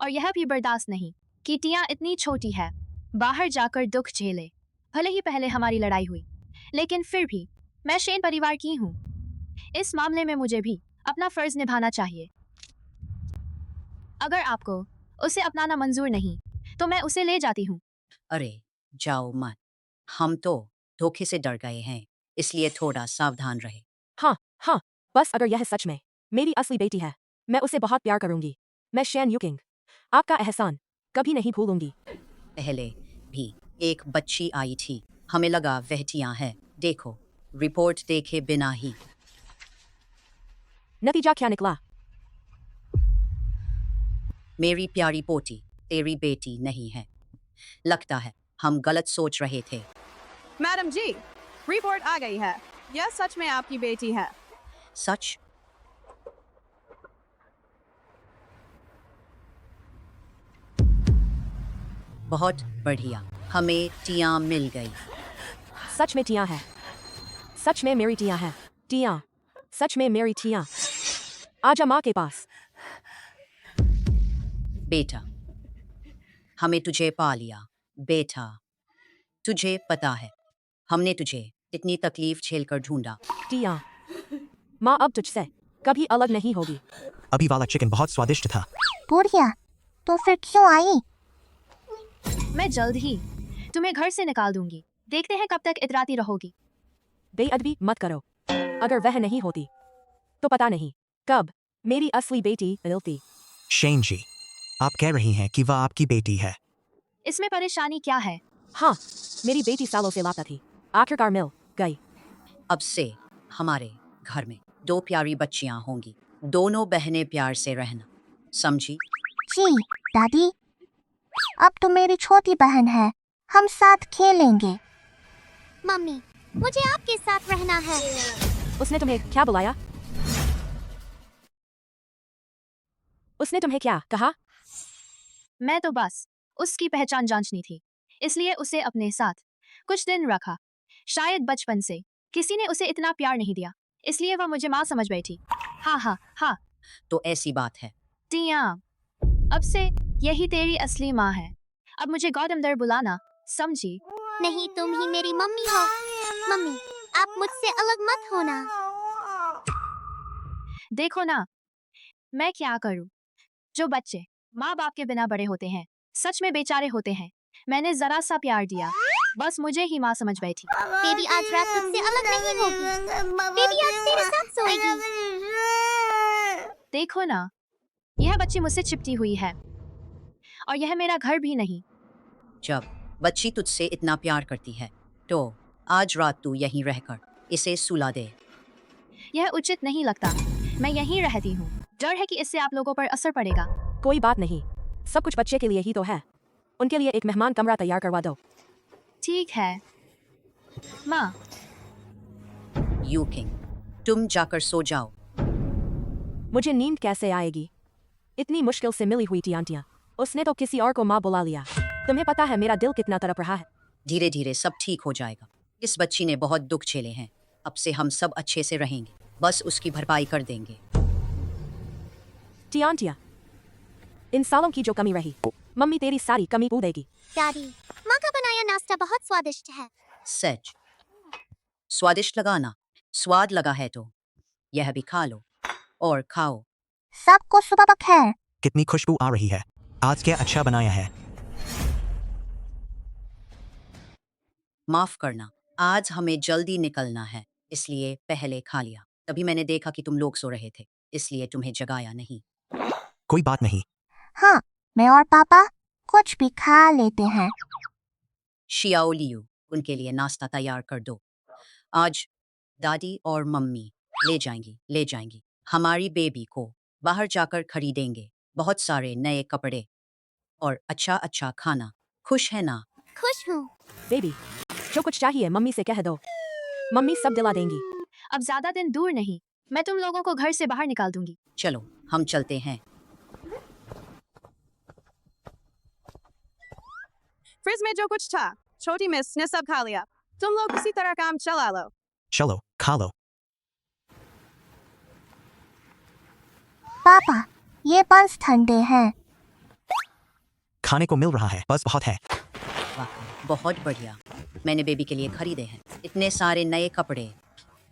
और यह भी बर्दाश्त नहीं कि टिया इतनी छोटी है, बाहर जाकर दुख झेले। भले ही पहले हमारी लड़ाई हुई, लेकिन फिर भी मैं शेन परिवार की हूँ। इस मामले में मुझे भी अपना फर्ज निभाना चाहिए। अगर आपको उसे अपनाना मंजूर नहीं तो मैं उसे ले जाती हूँ। अरे जाओ मत, हम तो धोखे से डर गए हैं, इसलिए थोड़ा सावधान रहे। हाँ, बस अगर यह सच में मेरी असली बेटी है, मैं उसे बहुत प्यार करूंगी। मैं शेन यू किंग आपका एहसान कभी नहीं भूलूंगी। पहले भी एक बच्ची आई थी, हमें लगा वह टिया है। देखो, रिपोर्ट देखे बिना ही नतीजा क्या निकला? मेरी प्यारी पोती तेरी बेटी नहीं है। लगता है हम गलत सोच रहे थे। मैडम जी, रिपोर्ट आ गई है। यह सच में आपकी बेटी है। सच? बहुत बढ़िया, हमें टिया मिल गई। सच में टिया है। सच में मेरी टिया है। टिया, सच में मेरी टिया। आजा माँ के पास। बेटा, हमें तुझे पा लिया। बेटा, तुझे पता है हमने तुझे इतनी तकलीफ झेलकर ढूंढा। टिया, माँ अब तुझसे कभी अलग नहीं होगी। अभी वाला चिकन बहुत स्वादिष्ट था। बुढ़िया, तो फिर क्यों आई? मैं जल्द ही तुम्हें घर से निकाल दूंगी। देखते हैं कब तक इतराती रहोगी। बेअदबी मत करो। अगर वह नहीं होती तो पता नहीं कब मेरी असली बेटी मिलती। शेन जी, आप कह रही हैं कि वह आपकी बेटी है। इसमें परेशानी क्या है? हाँ, मेरी बेटी सालों से लापता थी, आखिरकार मिल गई। अब से हमारे घर में 2 प्यारी बच्चियां होंगी। दोनों बहनें प्यार से रहना, समझी? जी दादी, अब तो मेरी छोटी बहन है, हम साथ खेलेंगे। मम्मी, मुझे आपके साथ रहना है। उसने तुम्हें क्या बुलाया? उसने तुम्हें क्या कहा? मैं तो बस उसकी पहचान जांचनी थी, इसलिए उसे अपने साथ कुछ दिन रखा। शायद बचपन से किसी ने उसे इतना प्यार नहीं दिया, इसलिए वह मुझे माँ समझ बैठी। हाँ हाँ हाँ। तो ऐसी बात है। टिया, अब से यही तेरी असली माँ है। अब मुझे गौतमदर बुलाना, समझी? नहीं, तुम ही मेरी मम्मी हो। मम्मी, आप मुझसे अलग मत होना। देखो ना, मैं क्या करूं? जो बच्चे माँ बाप के बिना बड़े होते हैं, सच में बेचारे होते हैं। मैंने जरा सा प्यार दिया, बस मुझे ही माँ समझ बैठी। बेबी आज रात तुझसे अलग नहीं होगी। बेबी आज तेरे साथ सोएगी। देखो ना, यह बच्ची मुझसे चिपटी हुई है, और यह मेरा घर भी नहीं। जब बच्ची तुझसे इतना प्यार करती है, तो आज रात तू यहीं रहकर इसे सुला दे। यह उचित नहीं लगता। मैं यहीं रहती हूँ। डर है कि इससे आप लोगों पर असर पड़ेगा। कोई बात नहीं, सब कुछ बच्चे के लिए ही तो है। उनके लिए एक मेहमान कमरा तैयार करवा दो। ठीक है माँ। यू किंग, तुम जाकर सो जाओ। मुझे नींद कैसे आएगी? इतनी मुश्किल से मिली हुई टियांटियाँ, उसने तो किसी और को माँ बुला लिया। तुम्हें पता है मेरा दिल कितना तड़प रहा है। धीरे धीरे सब ठीक हो जाएगा। इस बच्ची ने बहुत दुख झेले हैं, अब से हम सब अच्छे से रहेंगे, बस उसकी भरपाई कर देंगे। टियांटिया, इन सालों की जो कमी रही, मम्मी तेरी सारी कमी पूरी देगी। दादी, माँ का बनाया नाश्ता बहुत स्वादिष्ट है। सच? स्वादिष्ट लगा ना? स्वाद लगा है तो यह भी खा लो, और खाओ। सबको सुबह बखैर। कितनी खुशबू आ रही है। आज क्या अच्छा बनाया है। माफ करना, आज हमें जल्दी निकलना है, इसलिए पहले खा लिया। तभी मैंने देखा कि तुम लोग सो रहे थे, इसलिए तुम्हें जगाया नहीं। कोई बात नहीं। हाँ, मैं और पापा कुछ भी खा लेते हैं। शियाओ लियू, उनके लिए नाश्ता तैयार कर दो। आज दादी और मम्मी ले जाएंगी हमारी बेबी को। बाहर जाकर खरीदेंगे बहुत सारे नए कपड़े और अच्छा खाना। खुश है ना? खुश हूँ। बेबी, जो कुछ चाहिए मम्मी से कह दो, मम्मी सब दिला देंगी। अब ज्यादा दिन दूर नहीं, मैं तुम लोगों को घर से बाहर निकाल दूंगी। चलो हम चलते हैं। फ्रिज में जो कुछ था, छोटी मिस ने सब खा लिया। तुम लोग उसी तरह काम चला लो। चलो खा लो। पापा, ये बंस ठंडे हैं। खाने को मिल रहा है, बस बहुत है। वाह, बहुत बढ़िया। मैंने बेबी के लिए खरीदे हैं इतने सारे नए कपड़े।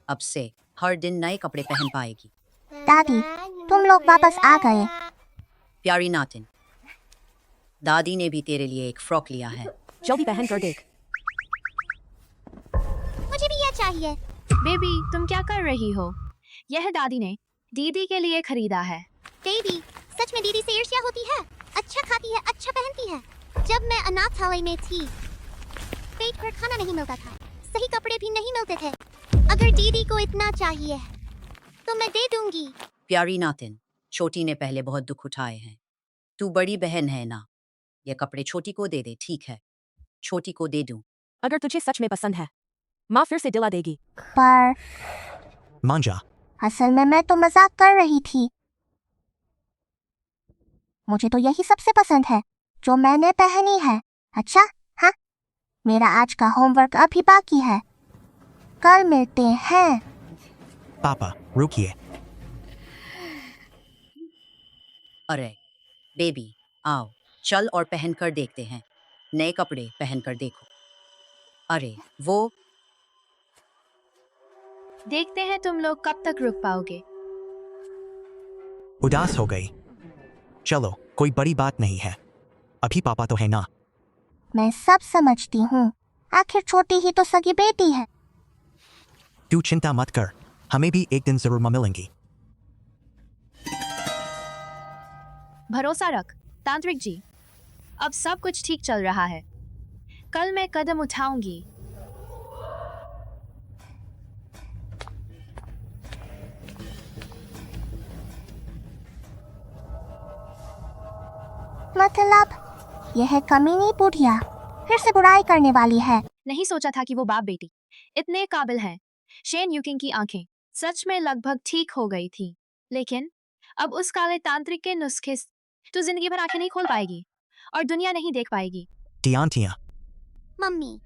अब से हर दिन नए कपड़े पहन पाएगी। दादी, तुम लोग वापस आ गए। प्यारी नातिन, दादी ने भी तेरे लिए एक फ्रॉक लिया है। जल्दी पहन कर देख। मुझे भी यह चाहिए। बेबी, तुम क्या कर रही हो? यह दादी ने दीदी के लिए खरीदा है। बेबी, सच में दीदी से ईर्ष्या होती है। अच्छा खाती है, अच्छा पहनती है। जब मैं अनाथालय में थी, पेट भर खाना नहीं मिलता था, सही कपड़े भी नहीं मिलते थे। अगर दीदी को इतना चाहिए तो मैं दे दूंगी। प्यारी नातिन, छोटी ने पहले बहुत दुख उठाए हैं। तू बड़ी बहन है ना, ये कपड़े छोटी को दे दे। ठीक है, छोटी को दे दूं। अगर तुझे सच में पसंद है, माँ फिर से दिला देगी। पर मान जा। असल में मैं तो मजाक कर रही थी। मुझे तो यही सबसे पसंद है जो मैंने पहनी है। अच्छा, हाँ, मेरा आज का होमवर्क अभी बाकी है। कल मिलते हैं। पापा रुकिए। अरे बेबी आओ, चल और पहनकर देखते हैं। नए कपड़े पहनकर देखो। अरे वो देखते हैं तुम लोग कब तक रुक पाओगे। उदास हो गई। चलो कोई बड़ी बात नहीं है, अभी पापा तो है ना। मैं सब समझती हूँ, आखिर छोटी ही तो सगी बेटी है। तू चिंता मत कर, हमें भी एक दिन जरूर मिलेंगी। भरोसा रख तांत्रिक जी, अब सब कुछ ठीक चल रहा है। कल मैं कदम उठाऊंगी। मतलब यह कमीनी बुढ़िया फिर से बुराई करने वाली है। नहीं सोचा था कि वो बाप बेटी इतने काबिल हैं। शेन यूकिंग की आंखें सच में लगभग ठीक हो गई थी, लेकिन अब उस काले तांत्रिक के नुस्खे से तो जिंदगी भर आंखें नहीं खोल पाएगी और दुनिया नहीं देख पाएगी। टियांटिया, मम्मी,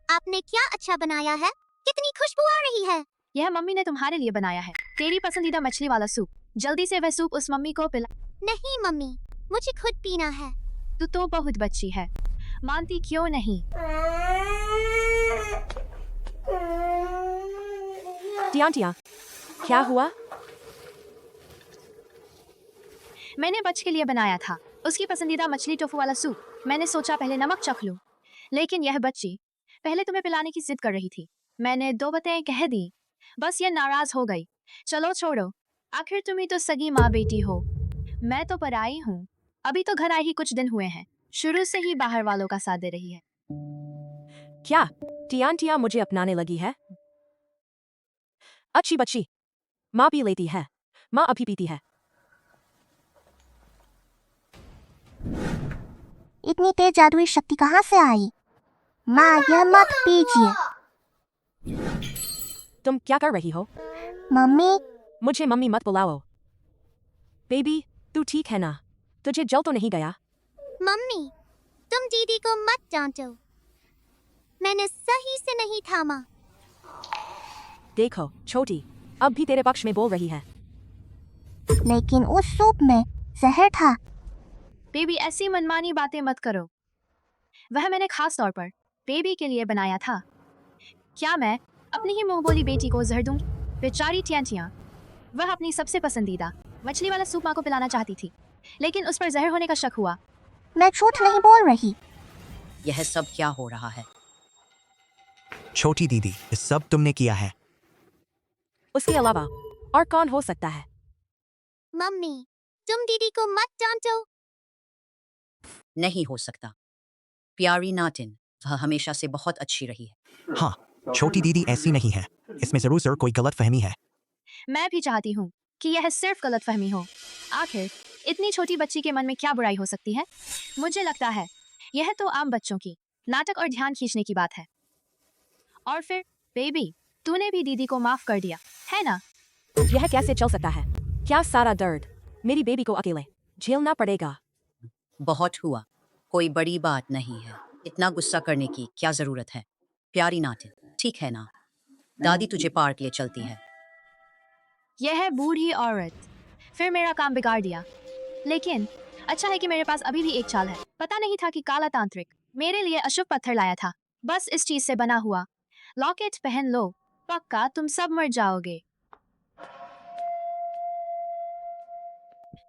आपने क्या अच्छा बनाया है? कितनी खुशबू आ रही है। यह मम्मी ने तुम्हारे लिए बनाया है, तेरी पसंदीदा मछली वाला सूप। जल्दी से वह सूप उस मम्मी को पिला। नहीं मम्मी, मुझे खुद पीना है। तू तो बहुत बच्ची है, मानती क्यों नहीं? टियांटिया, क्या हुआ? मैंने बच के लिए बनाया था उसकी पसंदीदा मछली टोफू वाला सूप। मैंने सोचा पहले नमक चख लूं, लेकिन यह बच्ची पहले तुम्हें पिलाने की जिद कर रही थी। मैंने 2 बातें कह दी, बस ये नाराज हो गई। चलो छोड़ो, आखिर तुम ही तो सगी माँ बेटी हो, मैं तो पराई हूँ। अभी तो घर आए ही कुछ दिन हुए हैं, शुरू से ही बाहर वालों का साथ दे रही है। क्या टियांटिया मुझे अपनाने लगी है? अच्छी बच्ची, माँ पी लेती है, माँ अभी पीती है। इतनी तेज जादुई शक्ति कहाँ से आई? माँ यह मत पीजिए। तुम क्या कर रही हो? मम्मी, मुझे मम्मी मत बुलाओ। बेबी, तू ठीक है ना? तुझे जल तो नहीं गया? मम्मी, तुम दीदी को मत डांटो, मैंने सही से नहीं थामा। देखो छोटी, अब भी तेरे पक्ष में बोल रही है। लेकिन उस सूप में जहर था। बेबी ऐसी मनमानी बातें मत करो, वह मैंने खास तौर पर बेबी के लिए बनाया था। क्या मैं अपनी ही मुंह बोली बेटी को जहर दूंगी? बेचारी टियांटिया, वह अपनी सबसे पसंदीदा मछली वाला सूप माँ को पिलाना चाहती थी, लेकिन उस पर जहर होने का शक हुआ। मैं झूठ नहीं बोल रही। यह सब क्या हो रहा है? छोटी दीदी, ये सब तुमने किया है। उसके अलावा और कौन हो सकता है? मम्मी, तुम दीदी को मत डांटो। नहीं हो सकता। प्यारी नाटिन, वह हमेशा से बहुत अच्छी रही है। हाँ, छोटी दीदी ऐसी नहीं है, इसमें जरूर कोई गलत फहमी है। मैं भी चाहती हूँ कि यह सिर्फ गलत फहमी हो। आखिर इतनी छोटी बच्ची के मन में क्या बुराई हो सकती है? मुझे लगता है यह तो आम बच्चों की नाटक और ध्यान खींचने की बात है। और फिर बेबी, तूने भी दीदी को माफ कर दिया है ना? यह कैसे चल सकता है? क्या सारा दर्द मेरी बेबी को अकेले झेलना पड़ेगा? बहुत हुआ, कोई बड़ी बात नहीं है। इतना गुस्सा करने की क्या जरूरत है? प्यारी नाटिन, ठीक है ना? दादी तुझे पार्क ले चलती है। यह बूढ़ी औरत फिर मेरा काम बिगाड़ दिया। लेकिन अच्छा है कि मेरे पास अभी भी एक चाल है। पता नहीं था कि काला तांत्रिक मेरे लिए अशुभ पत्थर लाया था। बस इस चीज से बना हुआ लॉकेट पहन लो, पक्का तुम सब मर जाओगे।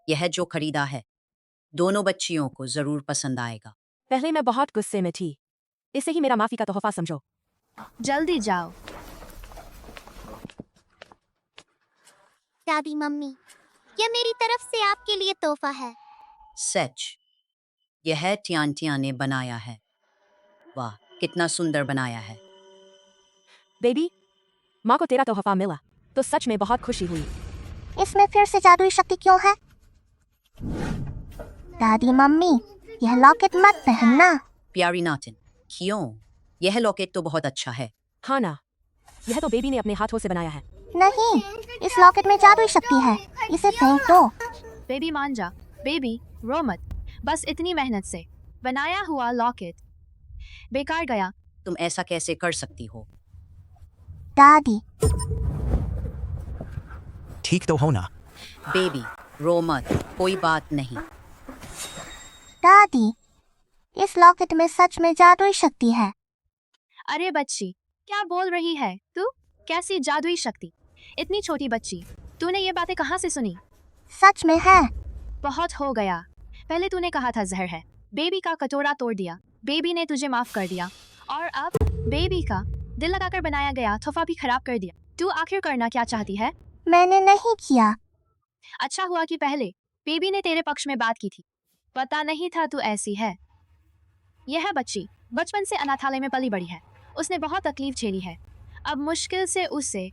यह जो खरीदा है दोनों बच्चियों को जरूर पसंद आएगा। पहले मैं बहुत गुस्से में थी, इसे ही मेरा माफी का तोहफा समझो। जल्दी जाओ। दादी मम्मी, यह मेरी तरफ से आपके लिए तोहफा है। सच, यह टियांटिया ने बनाया है। वाह, कितना सुंदर बनाया है। बेबी, माँ को तेरा तोहफा मिला तो सच में बहुत खुशी हुई। इसमें फिर से जादुई शक्ति क्यों है? दादी मम्मी, यह लॉकेट मत पहनना। प्यारी नाटिन, क्यों? यह लॉकेट तो बहुत अच्छा है। हाँ ना, यह तो बेबी ने अपने हाथों से बनाया है। नहीं, इस लॉकेट में जादुई शक्ति है, इसे फेंक दो। बेबी मान जा। बेबी रो मत, बस इतनी मेहनत से बनाया हुआ लॉकेट बेकार गया। तुम ऐसा कैसे कर सकती हो? दादी, ठीक तो हो ना? बेबी रो मत, कोई बात नहीं। दादी, इस लॉकेट में सच में जादुई शक्ति है। अरे बच्ची, क्या बोल रही है तू? कैसी जादुई शक्ति? इतनी छोटी बच्ची, तूने ये बातें कहाँ से सुनी? सच में है। बहुत हो गया। पहले तूने कहा था जहर है, बेबी का कटोरा तोड़ दिया, बेबी ने तुझे माफ कर दिया, और अब बेबी का दिल लगाकर बनाया गया तोहफा भी खराब कर दिया। तू आखिर करना क्या चाहती है? मैंने नहीं किया। अच्छा हुआ कि पहले बेबी ने तेरे पक्ष में बात की थी। पता नहीं था तू ऐसी है। यह बच्ची बचपन से अनाथालय में पली बड़ी है। उसने बहुत तकलीफ झेली है। अब मुश्किल से उसे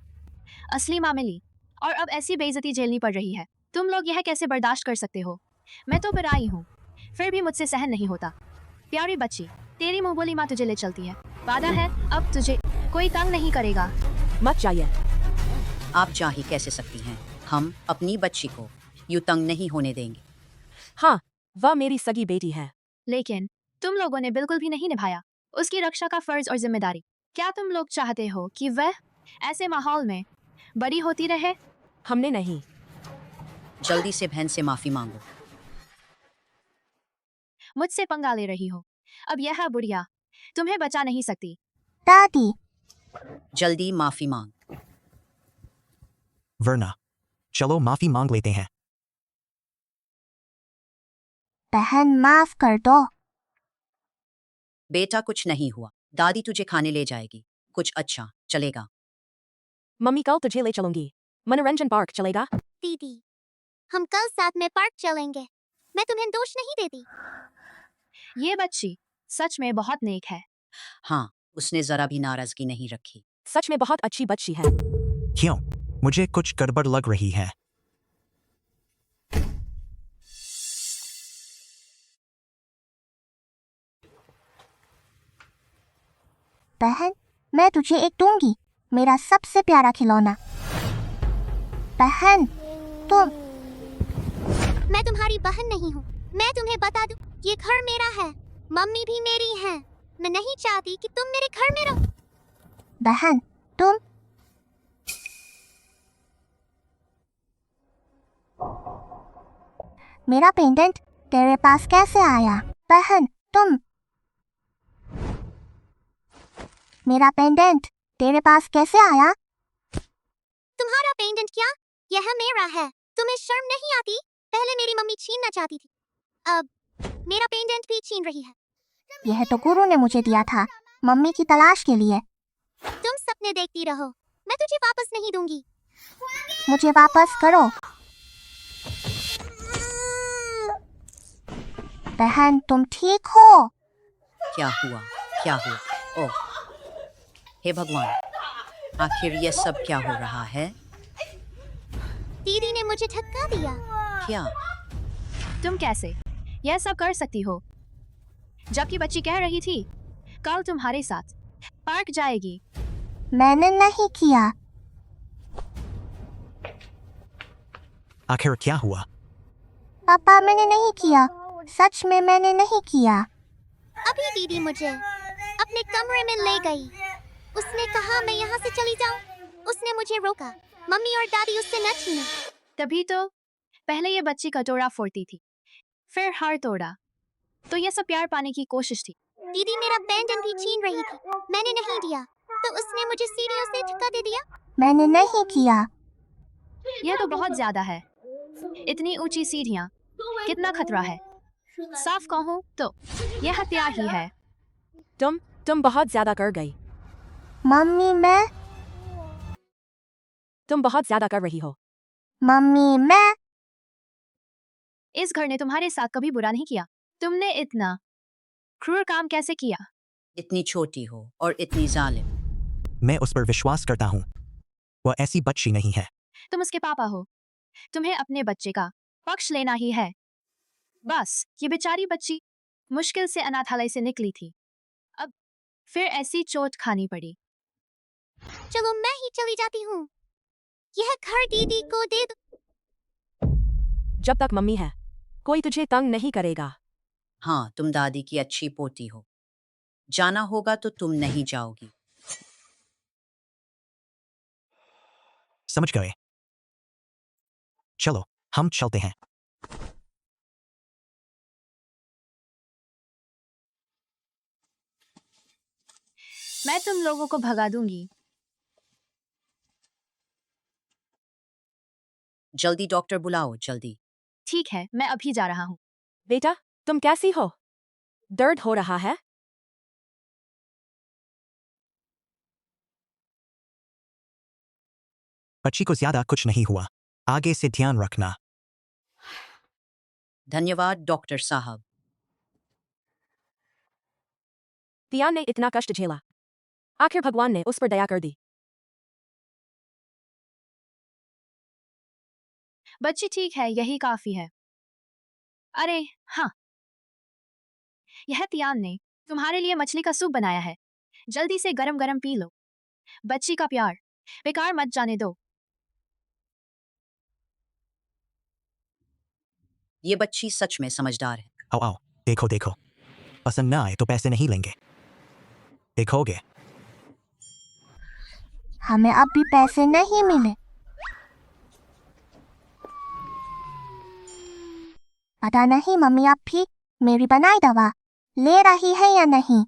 असली माँ मिली और अब ऐसी बेइज्जती झेलनी पड़ रही है। तुम लोग यह कैसे बर्दाश्त कर सकते हो? मैं तो बुराई हूँ, फिर भी मुझसे सहन नहीं होता। प्यारी बच्ची, तेरी मुँह बोली माँ तुझे ले चलती है। वादा है अब तुझे कोई तंग नहीं करेगा। मत जाइए। आप जा ही कैसे सकती हैं? हम अपनी बच्ची को यूं तंग नहीं होने देंगे। हाँ, वह मेरी सगी बेटी है। लेकिन तुम लोगों ने बिल्कुल भी नहीं निभाया उसकी रक्षा का फर्ज और जिम्मेदारी। क्या तुम लोग चाहते हो कि वह ऐसे माहौल में बड़ी होती रहे? हमने नहीं। जल्दी से बहन से माफी मांगो। मुझसे पंगा ले रही हो। अब यह बुढ़िया तुम्हें बचा नहीं सकती। दादी, जल्दी माफी मांग। वरना चलो माफी मांग लेते हैं। बहन माफ कर दो। बेटा कुछ नहीं हुआ, दादी तुझे खाने ले जाएगी। कुछ अच्छा चलेगा। मम्मी कल तुझे ले चलूंगी। मनोरंजन पार्क चलेगा? दीदी, हम कल साथ में पार्क चलेंगे। मैं तुम्हें दोष नहीं देती। ये बच्ची सच में बहुत नेक है। हाँ, उसने जरा भी नाराजगी नहीं रखी। सच में बहुत अच्छी बच्ची है। क्यों? मुझे कुछ गड़बड़ लग रही है। बहन, मैं तुझे एक दूंगी, मेरा सबसे प्यारा खिलौना। बहन, तुम। मैं तुम्हारी बहन नहीं हूँ। मैं तुम्हें बता दूं, ये घर मेरा है। मम्मी भी मेरी है। मैं नहीं चाहती कि तुम मेरे घर में रहो। बहन, तुम। मेरा पेंडेंट तेरे पास कैसे आया? बहन, तुम। मेरा पेंडेंट तेरे पास कैसे आया? तुम्हारा पेंडेंट क्या? यह मेरा है। तुम्हें शर्म नहीं आती? पहले मेरी मम्मी छीनना चाहती थी, अब मेरा पेंडेंट भी छीन रही है। यह तो गुरु ने मुझे दिया था, मम्मी की तलाश के लिए। तुम सपने देखती रहो, मैं तुझे वापस नहीं दूंगी। मुझे वापस करो। बहन, तुम ठीक हो? क्या हुआ? क्या हुआ? ओह, हे भगवान, आखिर ये सब क्या हो रहा है? दीदी ने मुझे धक्का दिया। क्या? तुम कैसे यह सब कर सकती हो? जबकि बच्ची कह रही थी कल तुम्हारे साथ पार्क जाएगी। मैंने नहीं किया। आखिर क्या हुआ? पापा, मैंने नहीं किया। सच में मैंने नहीं किया। अभी दीदी मुझे अपने कमरे में ले गई। उसने कहा मैं यहाँ से चली जाऊँ। उसने मुझे रोका। मम्मी और दादी उससे न छीनो। तभी तो पहले ये बच्ची कटोरा फोड़ती थी, फिर हार तोड़ा, तो ये सब प्यार पाने की कोशिश थी। दीदी मेरा पेंडेंट भी छीन रही थी, मैंने नहीं दिया, तो उसने मुझे सीढ़ियों से धक्का दे दिया। मैंने नहीं किया। यह तो बहुत ज्यादा है। इतनी ऊंची सीढ़ियाँ, कितना खतरा है। साफ कहूँ तो यह हत्या ही है। तुम बहुत ज्यादा कर गई। मम्मी, मैं। तुम बहुत ज्यादा कर रही हो। मम्मी, मैं। इस घर ने तुम्हारे साथ कभी बुरा नहीं किया। तुमने इतना क्रूर काम कैसे किया? इतनी छोटी हो और इतनी जालिम। मैं उस पर विश्वास करता हूँ। वह ऐसी बच्ची नहीं है। तुम उसके पापा हो, तुम्हें अपने बच्चे का पक्ष लेना ही है। बस ये बेचारी बच्ची मुश्किल से अनाथालय से निकली थी, अब फिर ऐसी चोट खानी पड़ी। चलो मैं ही चली जाती हूँ। यह घर दीदी को दे दो। जब तक मम्मी है, कोई तुझे तंग नहीं करेगा। हाँ, तुम दादी की अच्छी पोती हो। जाना होगा तो तुम नहीं जाओगी। समझ गए? चलो हम चलते हैं। मैं तुम लोगों को भगा दूंगी। जल्दी डॉक्टर बुलाओ, जल्दी। ठीक है, मैं अभी जा रहा हूँ। बेटा, तुम कैसी हो? दर्द हो रहा है? बच्ची को ज्यादा कुछ नहीं हुआ। आगे से ध्यान रखना। धन्यवाद डॉक्टर साहब। तियान ने इतना कष्ट झेला, आखिर भगवान ने उस पर दया कर दी। बच्ची ठीक है, यही काफी है। अरे हाँ, यह तियान ने तुम्हारे लिए मछली का सूप बनाया है। जल्दी से गरम गरम पी लो। बच्ची का प्यार बेकार मत जाने दो। ये बच्ची सच में समझदार है। आओ आओ, देखो देखो। पसंद ना आए तो पैसे नहीं लेंगे, देखोगे? हमें अब भी पैसे नहीं मिले। पता नहीं मम्मी अब भी मेरी बनाई दवा ले रही है या नहीं।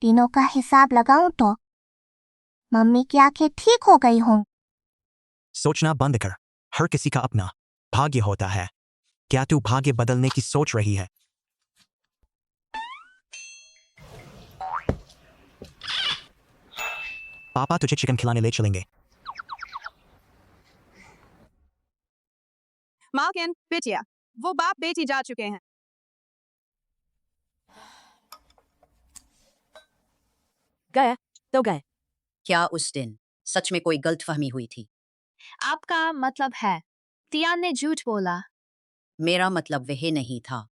तीनों का हिसाब लगाऊं तो मम्मी की आंखें ठीक हो गई हों। सोचना बंद कर। हर किसी का अपना भाग्य होता है। क्या तू भाग्य बदलने की सोच रही है? पापा तुझे चिकन खिलाने ले चलेंगे। मालकिन, बिटिया, वो बाप बेटी जा चुके हैं। गए तो गए। क्या उस दिन सच में कोई गलतफहमी हुई थी? आपका मतलब है तियान ने झूठ बोला? मेरा मतलब वह नहीं था।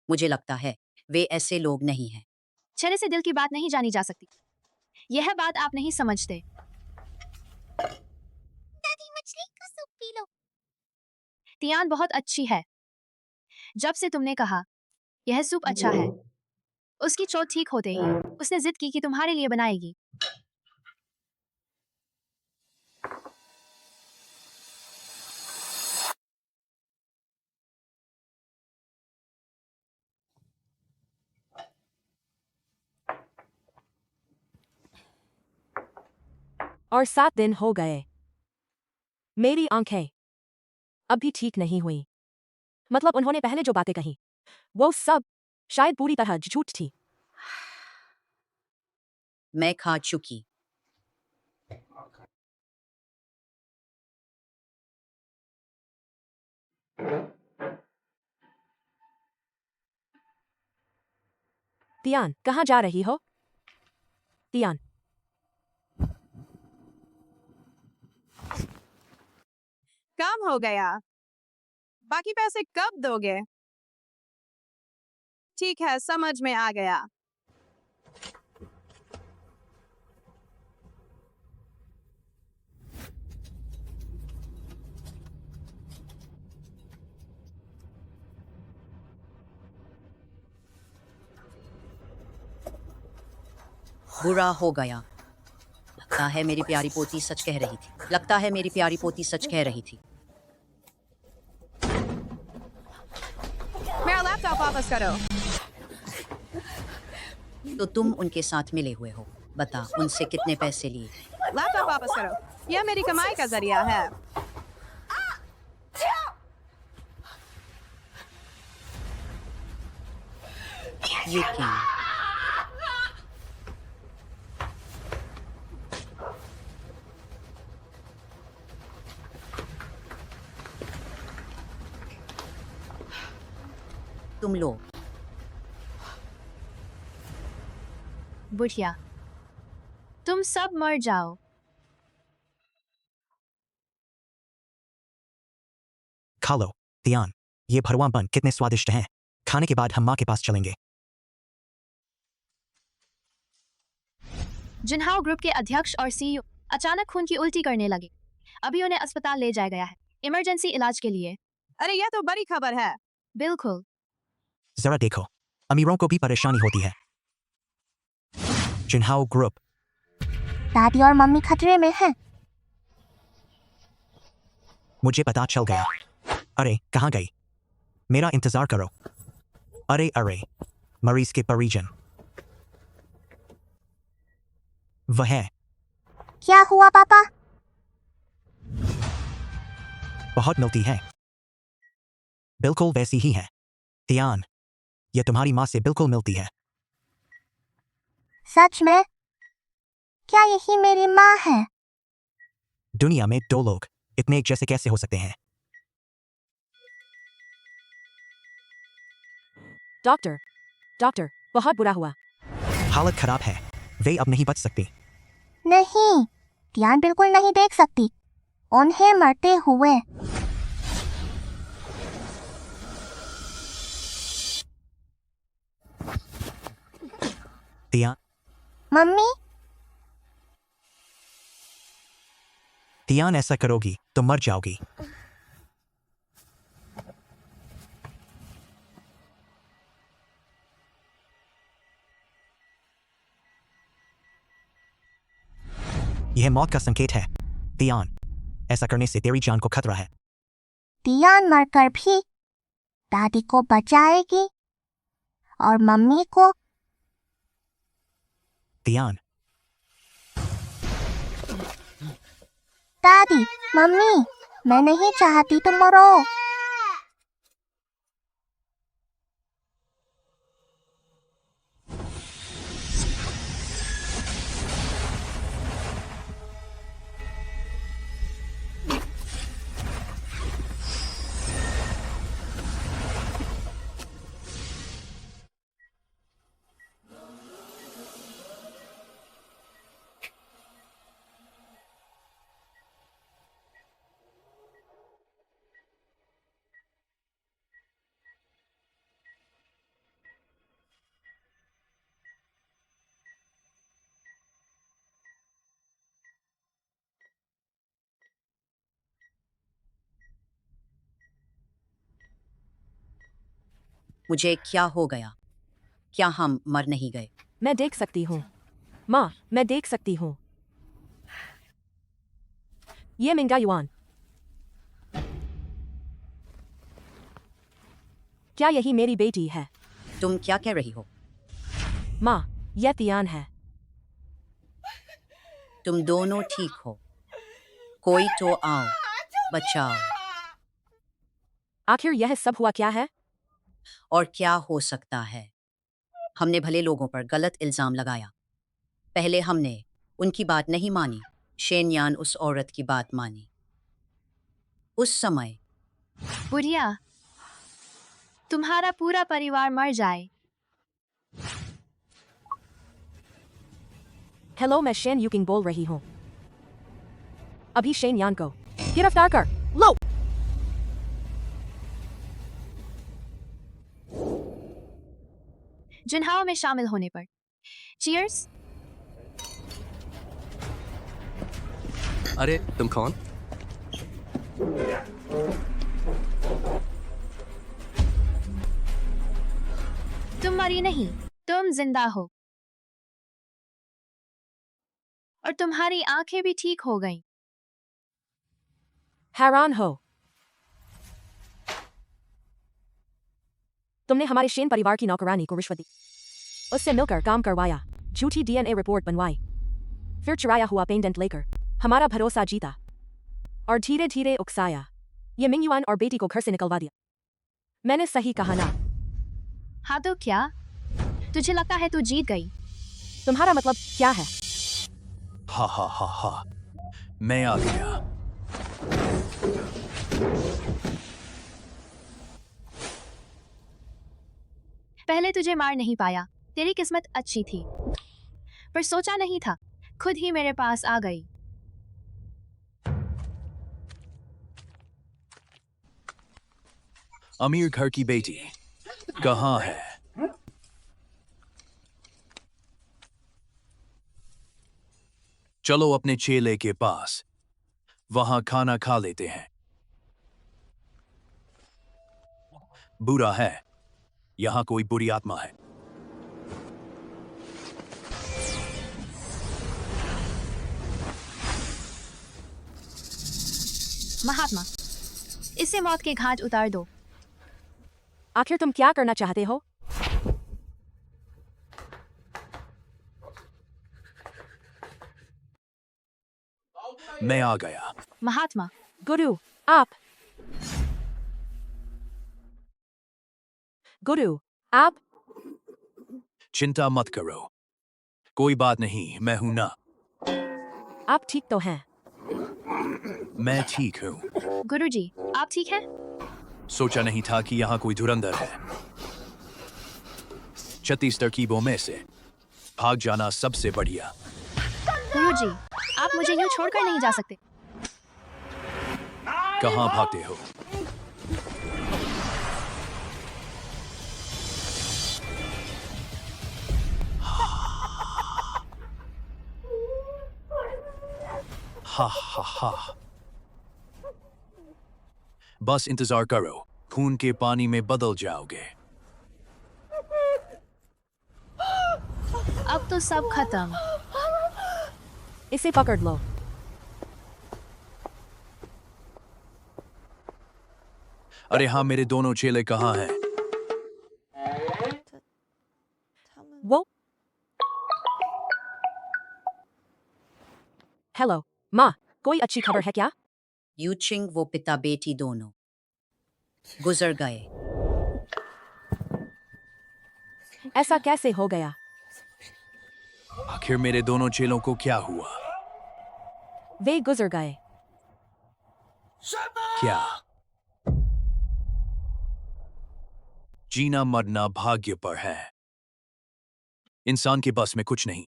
मुझे लगता है वे ऐसे लोग नहीं हैं। चेहरे से दिल की बात नहीं जानी जा सकती। यह बात आप नहीं समझते। दादी, मछली का सूप पी लो। तियान बहुत अच्छी है। जब से तुमने कहा यह सूप अच्छा है, उसकी चोट ठीक होते ही उसने जिद की कि तुम्हारे लिए बनाएगी। और 7 दिन हो गए। मेरी आंखें अभी ठीक नहीं हुई। मतलब उन्होंने पहले जो बातें कही वो सब शायद पूरी तरह झूठ थी। मैं खा चुकी। तियान, कहाँ जा रही हो? तियान, काम हो गया। बाकी पैसे कब दोगे? ठीक है, समझ में आ गया। बुरा हो गया। लगता है मेरी प्यारी पोती सच कह रही थी। लगता है मेरी प्यारी पोती सच कह रही थी। मेरा लैपटॉप वापस करो। तो तुम उनके साथ मिले हुए हो। बता, उनसे कितने पैसे लिए? लैपटॉप वापस करो। यह मेरी कमाई का जरिया है। ये क्या? तुम लोग बुढ़िया, तुम सब मर जाओ। खा लो। तियान, ये भरवा बन कितने स्वादिष्ट हैं। खाने के बाद हम माँ के पास चलेंगे। जिनहाओ ग्रुप के अध्यक्ष और सीईओ अचानक खून की उल्टी करने लगे। अभी उन्हें अस्पताल ले जाया गया है, इमरजेंसी इलाज के लिए। अरे यह तो बड़ी खबर है। बिल्कुल। जरा देखो, अमीरों को भी परेशानी होती है। जिनहाओ ग्रुप। दादी और मम्मी खतरे में हैं। मुझे पता चल गया। अरे कहाँ गई? मेरा इंतजार करो। अरे अरे, मरीज के परिजन। वह है। क्या हुआ पापा? बहुत मिलती है। बिल्कुल वैसी ही है। ध्यान, यह तुम्हारी माँ से बिल्कुल मिलती है। सच में? क्या यही मेरी माँ है? दुनिया में दो लोग इतने एक जैसे कैसे हो सकते हैं? डॉक्टर, डॉक्टर, बहुत बुरा हुआ। हालत खराब है। वे अब नहीं बच सकती। नहीं, ध्यान बिल्कुल नहीं देख सकती उन्हें मरते हुए। ध्यान, मम्मी, ध्यान ऐसा करोगी तो मर जाओगी। यह मौत का संकेत है। ध्यान, ऐसा करने से तेरी जान को खतरा है। ध्यान मरकर भी दादी को बचाएगी और मम्मी को। ध्यान, दादी, मम्मी, मैं नहीं चाहती तुम मरो। मुझे क्या हो गया? क्या हम मर नहीं गए? मैं देख सकती हूँ। माँ, मैं देख सकती हूँ। ये मिंगा युआन। क्या यही मेरी बेटी है? तुम क्या कह रही हो? माँ, यह तियान है। तुम दोनों ठीक हो? कोई तो आओ, बचाओ। आखिर यह सब हुआ क्या है? और क्या हो सकता है? हमने भले लोगों पर गलत इल्जाम लगाया। पहले हमने उनकी बात नहीं मानी। शेनयान उस औरत की बात मानी। उस समय बुढ़िया, तुम्हारा पूरा परिवार मर जाए। हेलो, मैं शेन यूकिंग बोल रही हूँ। अभी शेन यान को गिरफ्तार कर लो। जुनहाओ में शामिल होने पर चीयर्स। अरे तुम कौन? तुम मरी नहीं, तुम जिंदा हो। और तुम्हारी आंखें भी ठीक हो गईं। हैरान हो? तुमने हमारे शेन परिवार की नौकरानी को रिश्वत दी, उससे मिलकर काम करवाया, झूठी डीएनए रिपोर्ट बनवाई, फिर चुराया हुआ पेंडेंट लेकर हमारा भरोसा जीता और धीरे धीरे उकसाया। ये मिंगयुआन और बेटी को घर से निकलवा दिया। मैंने सही कहा ना? हाँ तो क्या? तुझे लगता है तू जीत गई? तुम्हारा मतलब क्या है? हा हा हा हा, मैं आ गया। पहले तुझे मार नहीं पाया, तेरी किस्मत अच्छी थी, पर सोचा नहीं था खुद ही मेरे पास आ गई। अमीर घर की बेटी कहाँ है? चलो अपने चेले के पास, वहां खाना खा लेते हैं। बुरा है, यहां कोई बुरी आत्मा है। महात्मा, इसे मौत के घाट उतार दो। आखिर तुम क्या करना चाहते हो? मैं आ गया। महात्मा, गुरु, आप। गुरु, आप। चिंता मत करो, कोई बात नहीं, मैं हूं ना। आप ठीक तो हैं? मैं ठीक हूं। गुरुजी, आप ठीक हैं? सोचा नहीं था कि यहाँ कोई धुरंधर है। 36 तरकीबों में से भाग जाना सबसे बढ़िया। गुरुजी, आप मुझे यूं छोड़कर नहीं जा सकते। कहाँ भागते हो? हा हा हा। बस इंतजार करो, खून के पानी में बदल जाओगे। अब तो सब खत्म। इसे पकड़ लो। अरे हाँ, मेरे दोनों चेले कहाँ हैं? वो। हेलो, माँ, कोई अच्छी खबर है क्या? यूचिंग वो पिता बेटी दोनों गुजर गए। ऐसा कैसे हो गया? आखिर मेरे दोनों चेलों को क्या हुआ? वे गुजर गए। क्या? जीना मरना भाग्य पर है। इंसान के बस में कुछ नहीं।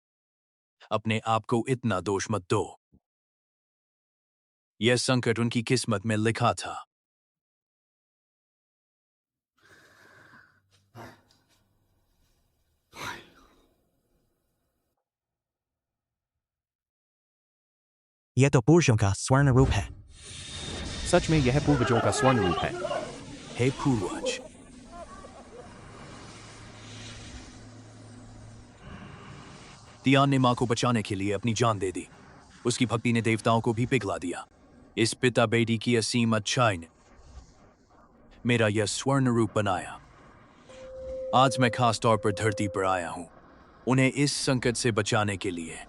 अपने आप को इतना दोष मत दो। यह संकट उनकी किस्मत में लिखा था। यह तो पुरुषों का स्वर्ण रूप है। सच में यह पूर्वजों का स्वर्ण रूप है। हे पूर्वज, तियान ने मां को बचाने के लिए अपनी जान दे दी। उसकी भक्ति ने देवताओं को भी पिघला दिया। इस पिता बेटी की असीम अच्छाई ने मेरा यह स्वर्ण रूप बनाया। आज मैं खास तौर पर धरती पर आया हूं, उन्हें इस संकट से बचाने के लिए।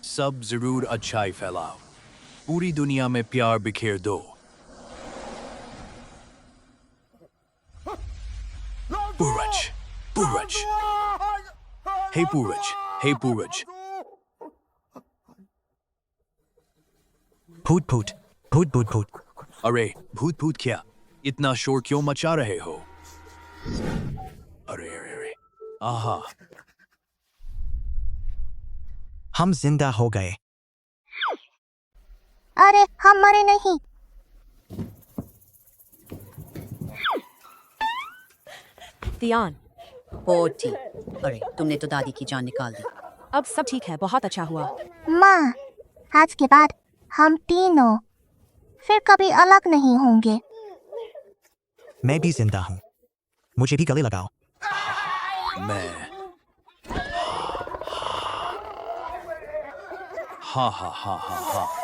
सब जरूर अच्छाई फैलाओ, पूरी दुनिया में प्यार बिखेर दो। पूर्वज, पूर्वज, हे पूर्वज, हे पूर्वज। भूत भूत, भूत भूत भूत। अरे भूत भूत क्या? इतना शोर क्यों मचा रहे हो? अरे अरे अरे, आहा, हम जिंदा हो गए। अरे हम मरे नहीं। तियान। पोटी, अरे तुमने तो दादी की जान निकाल दी। अब सब ठीक है, बहुत अच्छा हुआ। माँ, आज के बाद हम तीनों फिर कभी अलग नहीं होंगे। मैं भी जिंदा हूं, मुझे भी गले लगाओ। मैं हा हा हा हा हा।